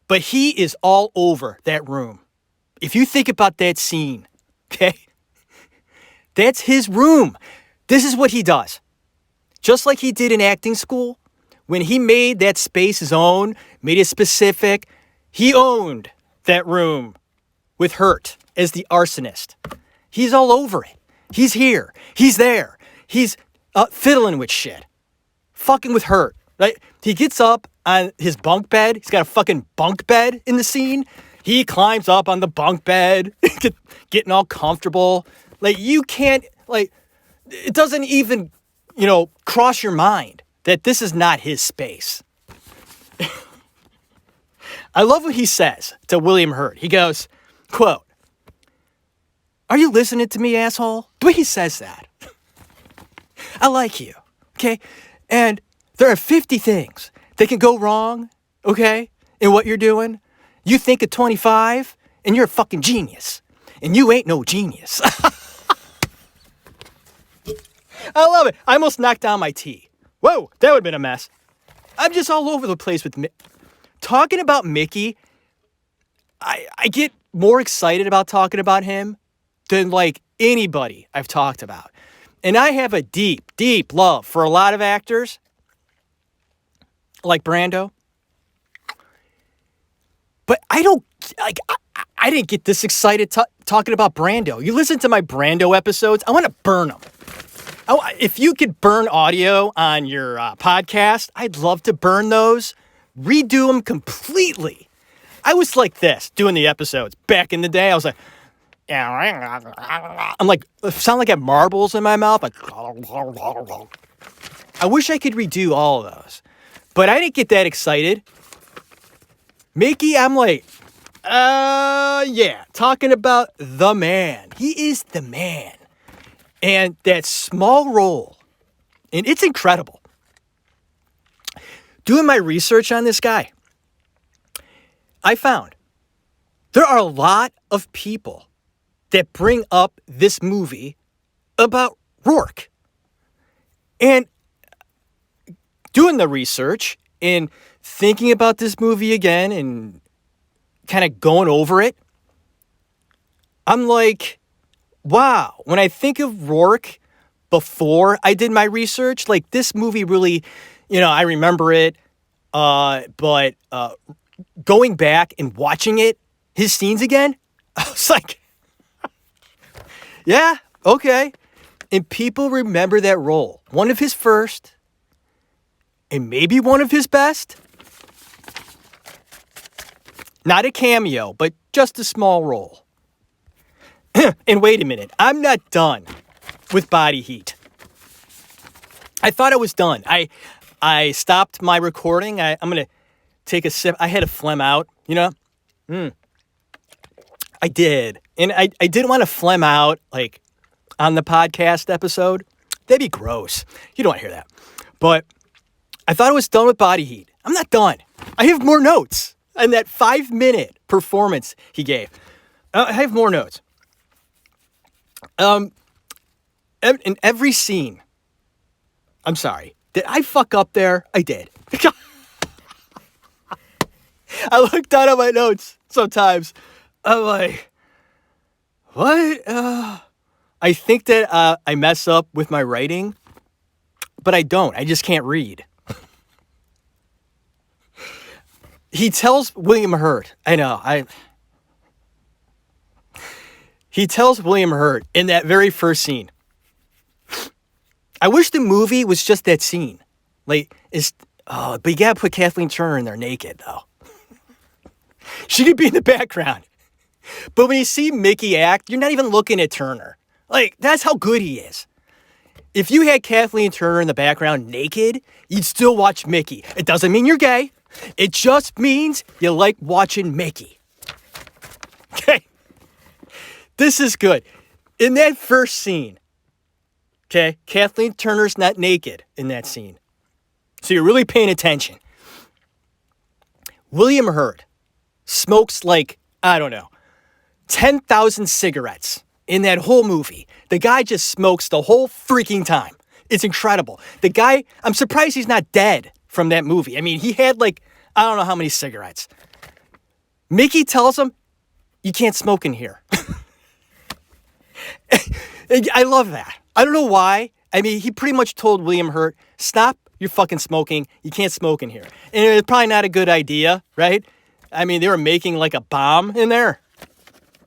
But he is all over that room. If you think about that scene, okay? That's his room. This is what he does. Just like he did in acting school, when he made that space his own, made it specific, he owned that room with Hurt as the arsonist. He's all over it. He's here. He's there. He's fiddling with shit. Fucking with Hurt. Right? He gets up on his bunk bed. He's got a fucking bunk bed in the scene. He climbs up on the bunk bed, getting all comfortable. Like, you can't, like, it doesn't even, cross your mind that this is not his space. I love what he says to William Hurt. He goes, quote, "Are you listening to me, asshole?" The way he says that. I like you, okay? And there are 50 things that can go wrong, okay, in what you're doing. You think at 25, and you're a fucking genius. And you ain't no genius. I love it. I almost knocked down my tea. Whoa, that would have been a mess. I'm just all over the place with talking about Mickey. I get more excited about talking about him than like anybody I've talked about. And I have a deep, deep love for a lot of actors like Brando. But I didn't get this excited talking about Brando. You listen to my Brando episodes, I want to burn them. If you could burn audio on your podcast, I'd love to burn those, redo them completely. I was like this, doing the episodes. Back in the day, I was like, I'm like, sound like I have marbles in my mouth. Like, I wish I could redo all of those. But I didn't get that excited. Mickey, I'm like, talking about the man. He is the man. And that small role, and it's incredible. Doing my research on this guy, I found there are a lot of people that bring up this movie about Rourke. And doing the research and thinking about this movie again and kind of going over it, I'm like, wow, when I think of Rourke before I did my research, like this movie really, I remember it, but going back and watching it, his scenes again, I was like, yeah, okay. And people remember that role. One of his first, and maybe one of his best. Not a cameo, but just a small role. And wait a minute, I'm not done with Body Heat. I thought I was done. I stopped my recording. I'm going to take a sip. I had a phlegm out, I did. And I didn't want to phlegm out, like, on the podcast episode. That'd be gross. You don't want to hear that. But I thought I was done with Body Heat. I'm not done. I have more notes on that 5-minute performance he gave. I have more notes. In every scene, I'm sorry, did I fuck up there? I did. I look down at my notes sometimes. I'm like, what? I think that I mess up with my writing, but I don't. I just can't read. He tells William Hurt, He tells William Hurt in that very first scene, I wish the movie was just that scene. Like, but you gotta put Kathleen Turner in there naked, though. She could be in the background. But when you see Mickey act, you're not even looking at Turner. Like, that's how good he is. If you had Kathleen Turner in the background naked, you'd still watch Mickey. It doesn't mean you're gay. It just means you like watching Mickey. Okay. This is good. In that first scene, okay, Kathleen Turner's not naked in that scene. So you're really paying attention. William Hurt smokes like, I don't know, 10,000 cigarettes in that whole movie. The guy just smokes the whole freaking time. It's incredible. The guy, I'm surprised he's not dead from that movie. I mean, he had like, I don't know how many cigarettes. Mickey tells him, you can't smoke in here. I love that. I don't know why. I mean, he pretty much told William Hurt, stop your fucking smoking. You can't smoke in here. And it's probably not a good idea, right? I mean, they were making like a bomb in there.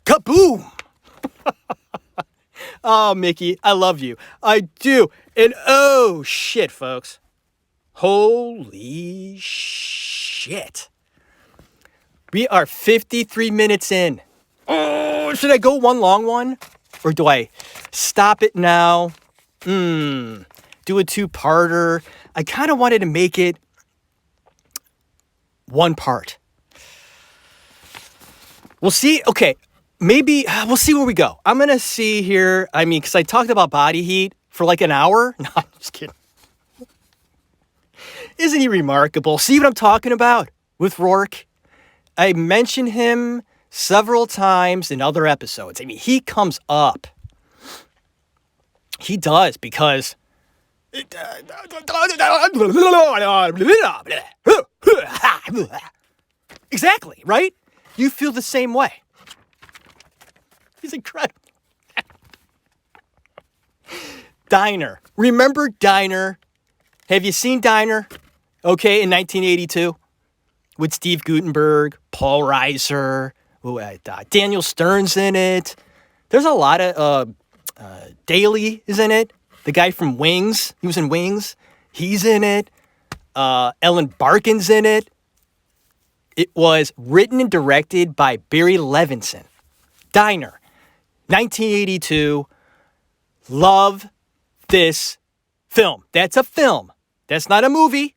Kaboom! Oh, Mickey, I love you. I do. And oh, shit, folks. Holy shit. We are 53 minutes in. Oh, should I go one long one? Or do I stop it now? Do a two-parter. I kind of wanted to make it one part. We'll see. Okay, maybe we'll see where we go. I'm going to see here. I mean, because I talked about body heat for like an hour. No, I'm just kidding. Isn't he remarkable? See what I'm talking about with Rourke? I mentioned him several times in other episodes. I mean, he comes up. He does because... Exactly, right? You feel the same way. He's incredible. Diner. Remember Diner? Have you seen Diner? Okay, in 1982? With Steve Guttenberg, Paul Reiser, Daniel Stern's in it. There's a lot of... Daly is in it. The guy from Wings. He was in Wings. He's in it. Ellen Barkin's in it. It was written and directed by Barry Levinson. Diner. 1982. Love this film. That's a film. That's not a movie.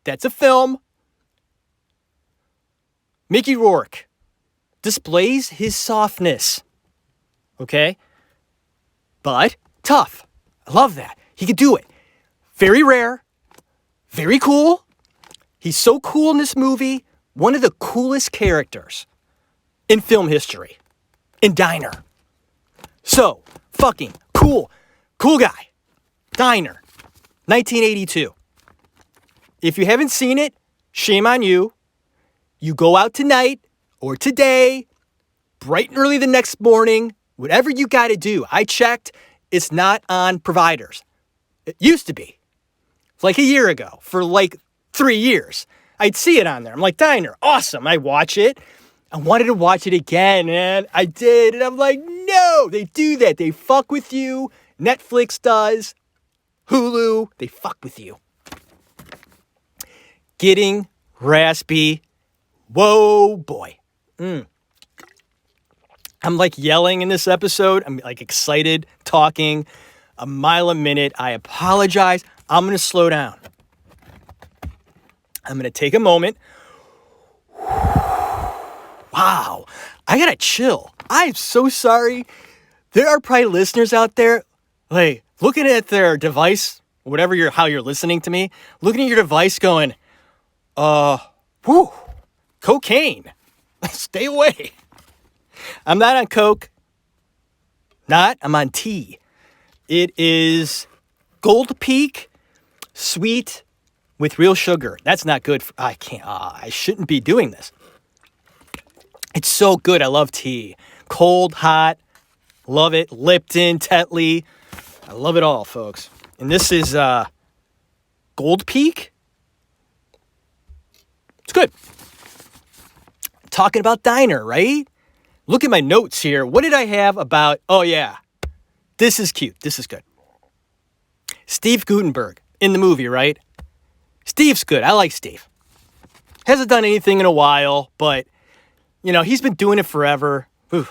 That's a film. Mickey Rourke displays his softness. Okay? But tough. I love that. He could do it. Very rare. Very cool. He's so cool in this movie. One of the coolest characters in film history. In Diner. So, fucking cool. Cool guy. Diner. 1982. If you haven't seen it, shame on you. You go out tonight or today, bright and early the next morning, whatever you got to do. I checked. It's not on providers. It used to be. Like a year ago. For like 3 years. I'd see it on there. I'm like, Diner, awesome. I watch it. I wanted to watch it again, and I did. And I'm like, no, they do that. They fuck with you. Netflix does. Hulu, they fuck with you. Getting raspy. Whoa, boy. I'm like yelling in this episode. I'm like excited, talking a mile a minute. I apologize. I'm going to slow down. I'm going to take a moment. Wow. I got to chill. I'm so sorry. There are probably listeners out there, like, looking at their device, how you're listening to me, looking at your device going, cocaine. Stay away. I'm not on coke. I'm on tea. It is Gold Peak sweet with real sugar. That's not good. I shouldn't be doing this. It's so good. I love tea. Cold, hot. Love it. Lipton, Tetley. I love it all, folks. And this is Gold Peak. It's good. Talking about Diner, right? Look at my notes here. What did I have about... Oh, yeah. This is cute. This is good. Steve Guttenberg in the movie, right? Steve's good. I like Steve. Hasn't done anything in a while, but, he's been doing it forever. Whew.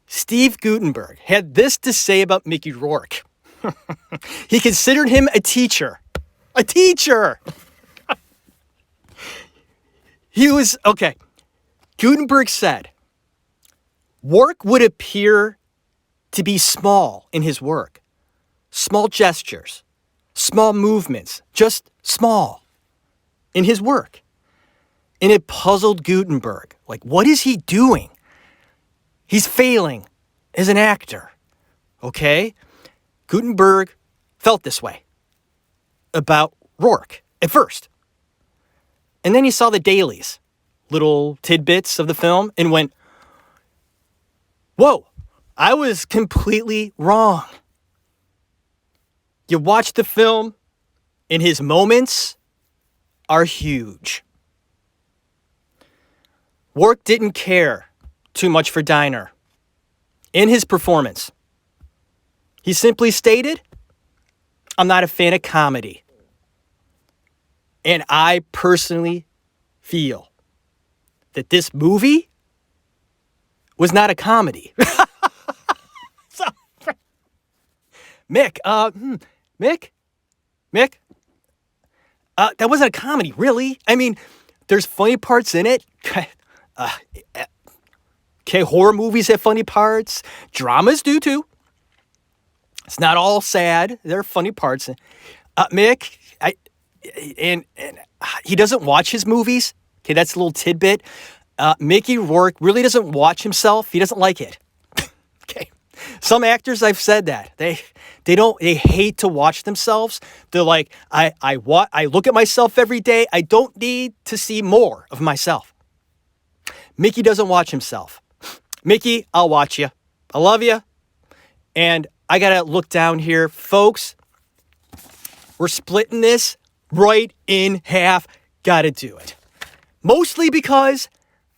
Steve Guttenberg had this to say about Mickey Rourke. He considered him a teacher. A teacher! He was... Okay. Guttenberg said, Rourke would appear to be small in his work. Small gestures, small movements, just small in his work. And it puzzled Gutenberg. Like, what is he doing? He's failing as an actor. Okay? Gutenberg felt this way about Rourke at first. And then he saw the dailies, little tidbits of the film, and went, whoa, I was completely wrong. You watch the film, and his moments are huge. Rourke didn't care too much for Diner in his performance. He simply stated, I'm not a fan of comedy. And I personally feel that this movie was not a comedy. So, Mick, that wasn't a comedy, really. I mean, there's funny parts in it. Okay, horror movies have funny parts. Dramas do too. It's not all sad. There are funny parts. Mick, and he doesn't watch his movies. Okay, that's a little tidbit. Mickey Rourke really doesn't watch himself. He doesn't like it. Okay, some actors, I've said that they hate to watch themselves. They're like, I look at myself every day. I don't need to see more of myself. Mickey doesn't watch himself. Mickey, I'll watch you. I love you. And I got to look down here. Folks, we're splitting this right in half. Got to do it. Mostly because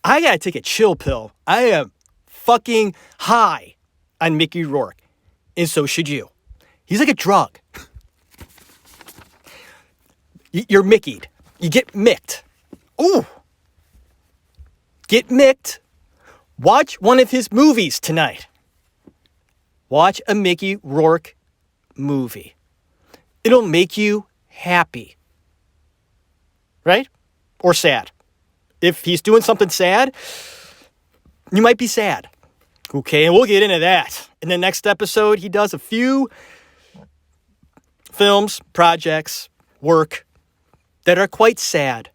I got to take a chill pill. I am fucking high on Mickey Rourke. And so should you. He's like a drug. You're Mickey'd. You get micked. Ooh. Get micked. Watch one of his movies tonight. Watch a Mickey Rourke movie. It'll make you happy. Right? Or sad. If he's doing something sad, you might be sad. Okay, and we'll get into that. In the next episode, he does a few films, projects, work that are quite sad.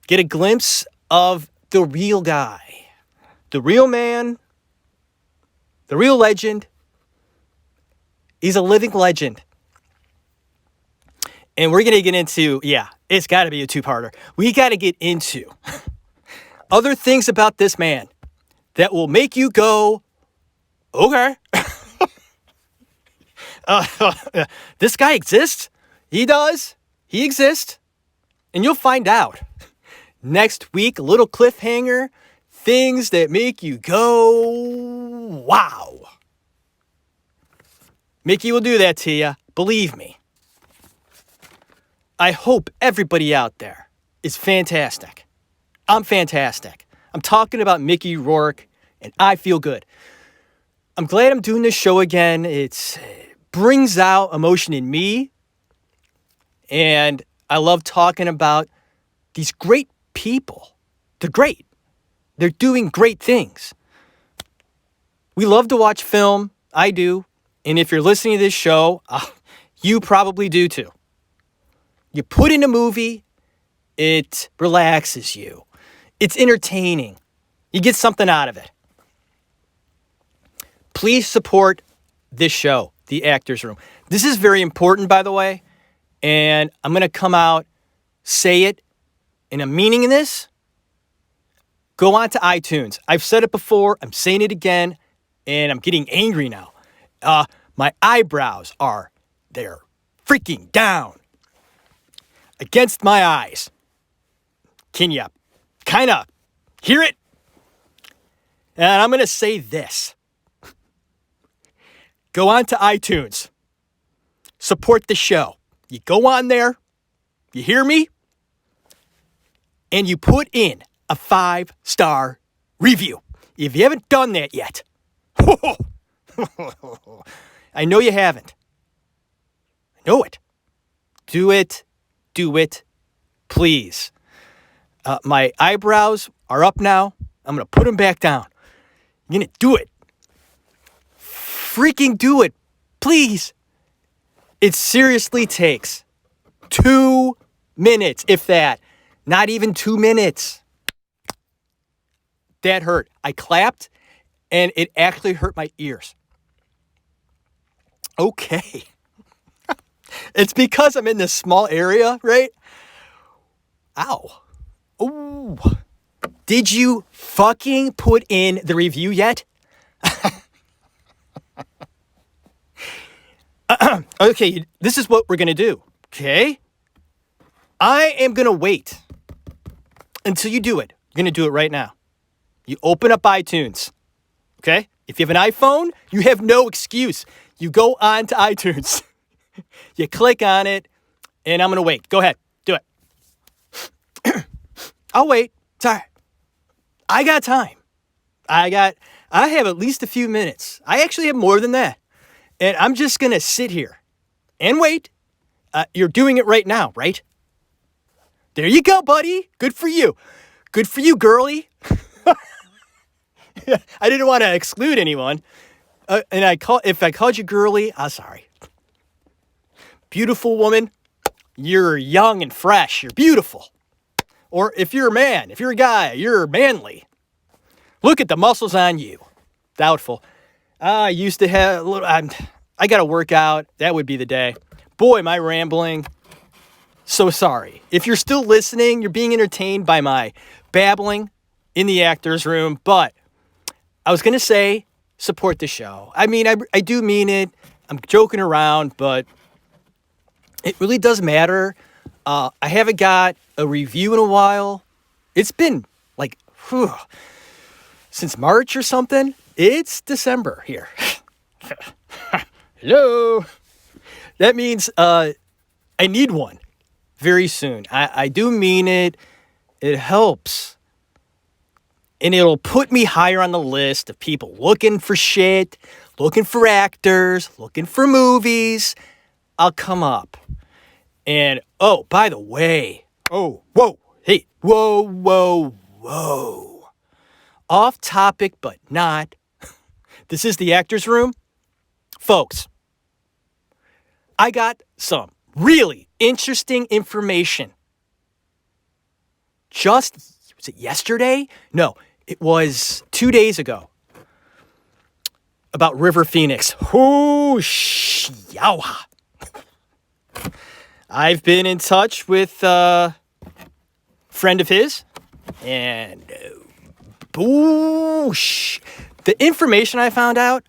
Get a glimpse of the real guy, the real man, the real legend. He's a living legend. And we're going to get into, it's got to be a two-parter. We got to get into other things about this man that will make you go, okay. This guy exists. He does. He exists. And you'll find out. Next week, a little cliffhanger. Things that make you go, wow. Mickey will do that to you. Believe me. I hope everybody out there is fantastic. I'm fantastic. I'm talking about Mickey Rourke, and I feel good. I'm glad I'm doing this show again. It brings out emotion in me, and I love talking about these great people. They're great. They're doing great things. We love to watch film. I do. And if you're listening to this show, you probably do too. You put in a movie, it relaxes you. It's entertaining. You get something out of it. Please support this show, The Actors Room. This is very important, by the way. And I'm going to come out, say it, and I'm meaning this. Go on to iTunes. I've said it before. I'm saying it again. And I'm getting angry now. My eyebrows they're freaking down against my eyes. Can you kind of hear it? And I'm going to say this. Go on to iTunes. Support the show. You go on there. You hear me? And you put in a 5-star review. If you haven't done that yet. I know you haven't. I know it. Do it. Do it. Please. My eyebrows are up now. I'm going to put them back down. I'm going to do it. Freaking do it. Please. It seriously takes 2 minutes, if that. Not even 2 minutes. That hurt. I clapped, and it actually hurt my ears. Okay. It's because I'm in this small area, right? Ow. Ooh. Did you fucking put in the review yet? Okay, this is what we're going to do, okay? I am going to wait until you do it. I'm going to do it right now. You open up iTunes, okay? If you have an iPhone, you have no excuse. You go on to iTunes. You click on it, and I'm going to wait. Go ahead. Do it. I'll wait. Sorry. I got time. I have at least a few minutes. I actually have more than that. And I'm just going to sit here and wait. You're doing it right now, right? There you go, buddy. Good for you. Good for you, girlie. I didn't want to exclude anyone. And if I called you girly, I'm sorry. Beautiful woman, you're young and fresh. You're beautiful. Or if you're a man, if you're a guy, you're manly. Look at the muscles on you. Doubtful. I used to have a little. I got to work out. That would be the day. Boy, am I rambling. So sorry. If you're still listening, you're being entertained by my babbling in the actor's room. But I was going to say, support the show. I mean, I do mean it. I'm joking around, but it really does matter. I haven't got a review in a while. It's been like, since March or something. It's December here. Hello. That means I need one very soon. I do mean it. It helps. And it'll put me higher on the list of people looking for shit, looking for actors, looking for movies. I'll come up. And, oh, by the way, whoa, hey, whoa. Off topic, but not. This is the actor's room. Folks, I got some really interesting information. Was it yesterday? No, it was 2 days ago. About River Phoenix. Yawa. I've been in touch with a friend of his, and the information I found out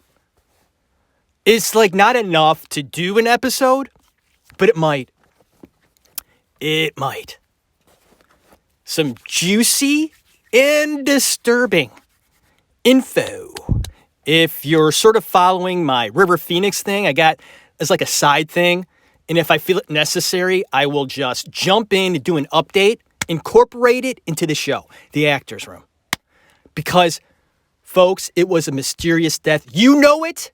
is like not enough to do an episode, but it might. It might. Some juicy and disturbing info. If you're sort of following my River Phoenix thing, I got as like a side thing. And if I feel it necessary, I will just jump in and do an update, incorporate it into the show, the actor's room. Because, folks, it was a mysterious death. You know it,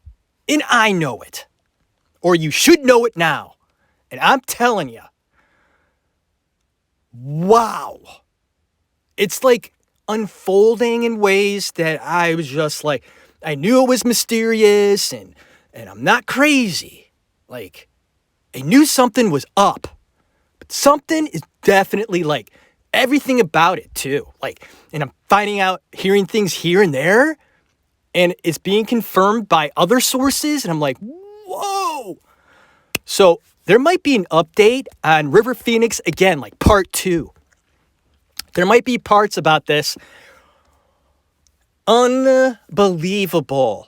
and I know it. Or you should know it now. And I'm telling you, wow. It's like unfolding in ways that I was just like, I knew it was mysterious, and I'm not crazy. Like, I knew something was up. But something is definitely like everything about it too. Like, and I'm finding out, hearing things here and there, and it's being confirmed by other sources, and I'm like, whoa. So there might be an update on River Phoenix again, like part 2. There might be parts about this. Unbelievable.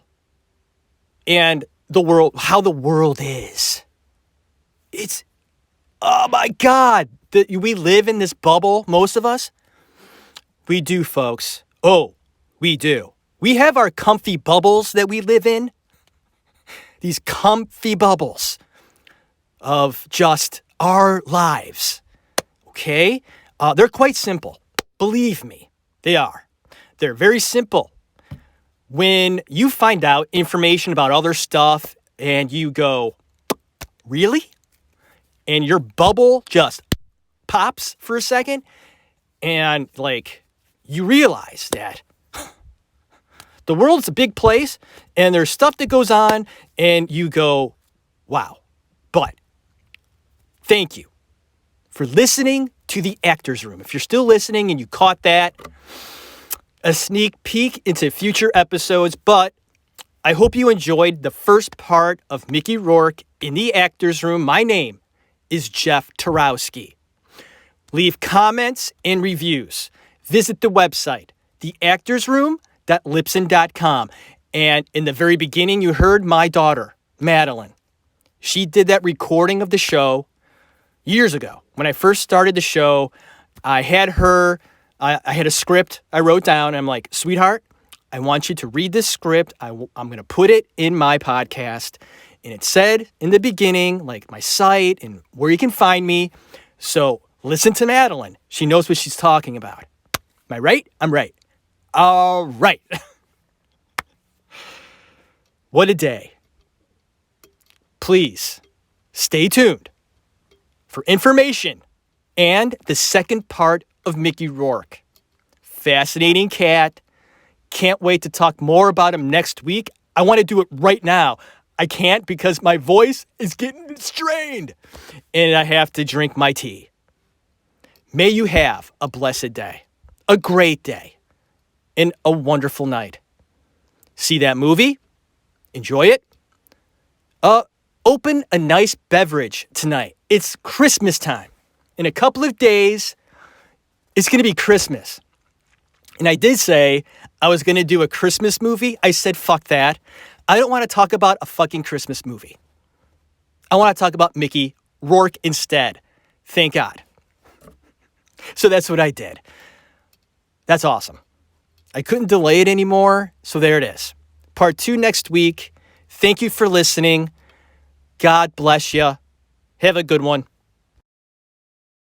And the world, how the world is. It's, oh my God. We live in this bubble, most of us. We do, folks. Oh, we do. We have our comfy bubbles that we live in. These comfy bubbles of just our lives. Okay? They're quite simple. Believe me, they are. They're very simple. When you find out information about other stuff and you go, really? And your bubble just pops for a second, and like you realize that The world's a big place, and there's stuff that goes on, and you go, wow. But thank you for listening to The Actors Room. If you're still listening and you caught that, a sneak peek into future episodes, but I hope you enjoyed the first part of Mickey Rourke in The Actors Room. My name is Jeff Tarowski. Leave comments and reviews. Visit the website, theactorsroom.libsyn.com. And in the very beginning, you heard my daughter, Madeline. She did that recording of the show years ago. When I first started the show, I had her, I had a script I wrote down. And I'm like, sweetheart, I want you to read this script. I'm going to put it in my podcast. And it said in the beginning, like my site and where you can find me. So listen to Madeline. She knows what she's talking about. Am I right? I'm right. All right. What a day. Please stay tuned for information and the second part of Mickey Rourke. Fascinating cat. Can't wait to talk more about him next week. I want to do it right now. I can't because my voice is getting strained and I have to drink my tea. May you have a blessed day, a great day, and a wonderful night. See that movie? Enjoy it. Open a nice beverage tonight. It's Christmas time. In a couple of days, it's going to be Christmas. And I did say I was going to do a Christmas movie. I said, fuck that. I don't want to talk about a fucking Christmas movie. I want to talk about Mickey Rourke instead. Thank God. So that's what I did. That's awesome. I couldn't delay it anymore, so there it is. Part 2 next week. Thank you for listening. God bless you. Have a good one.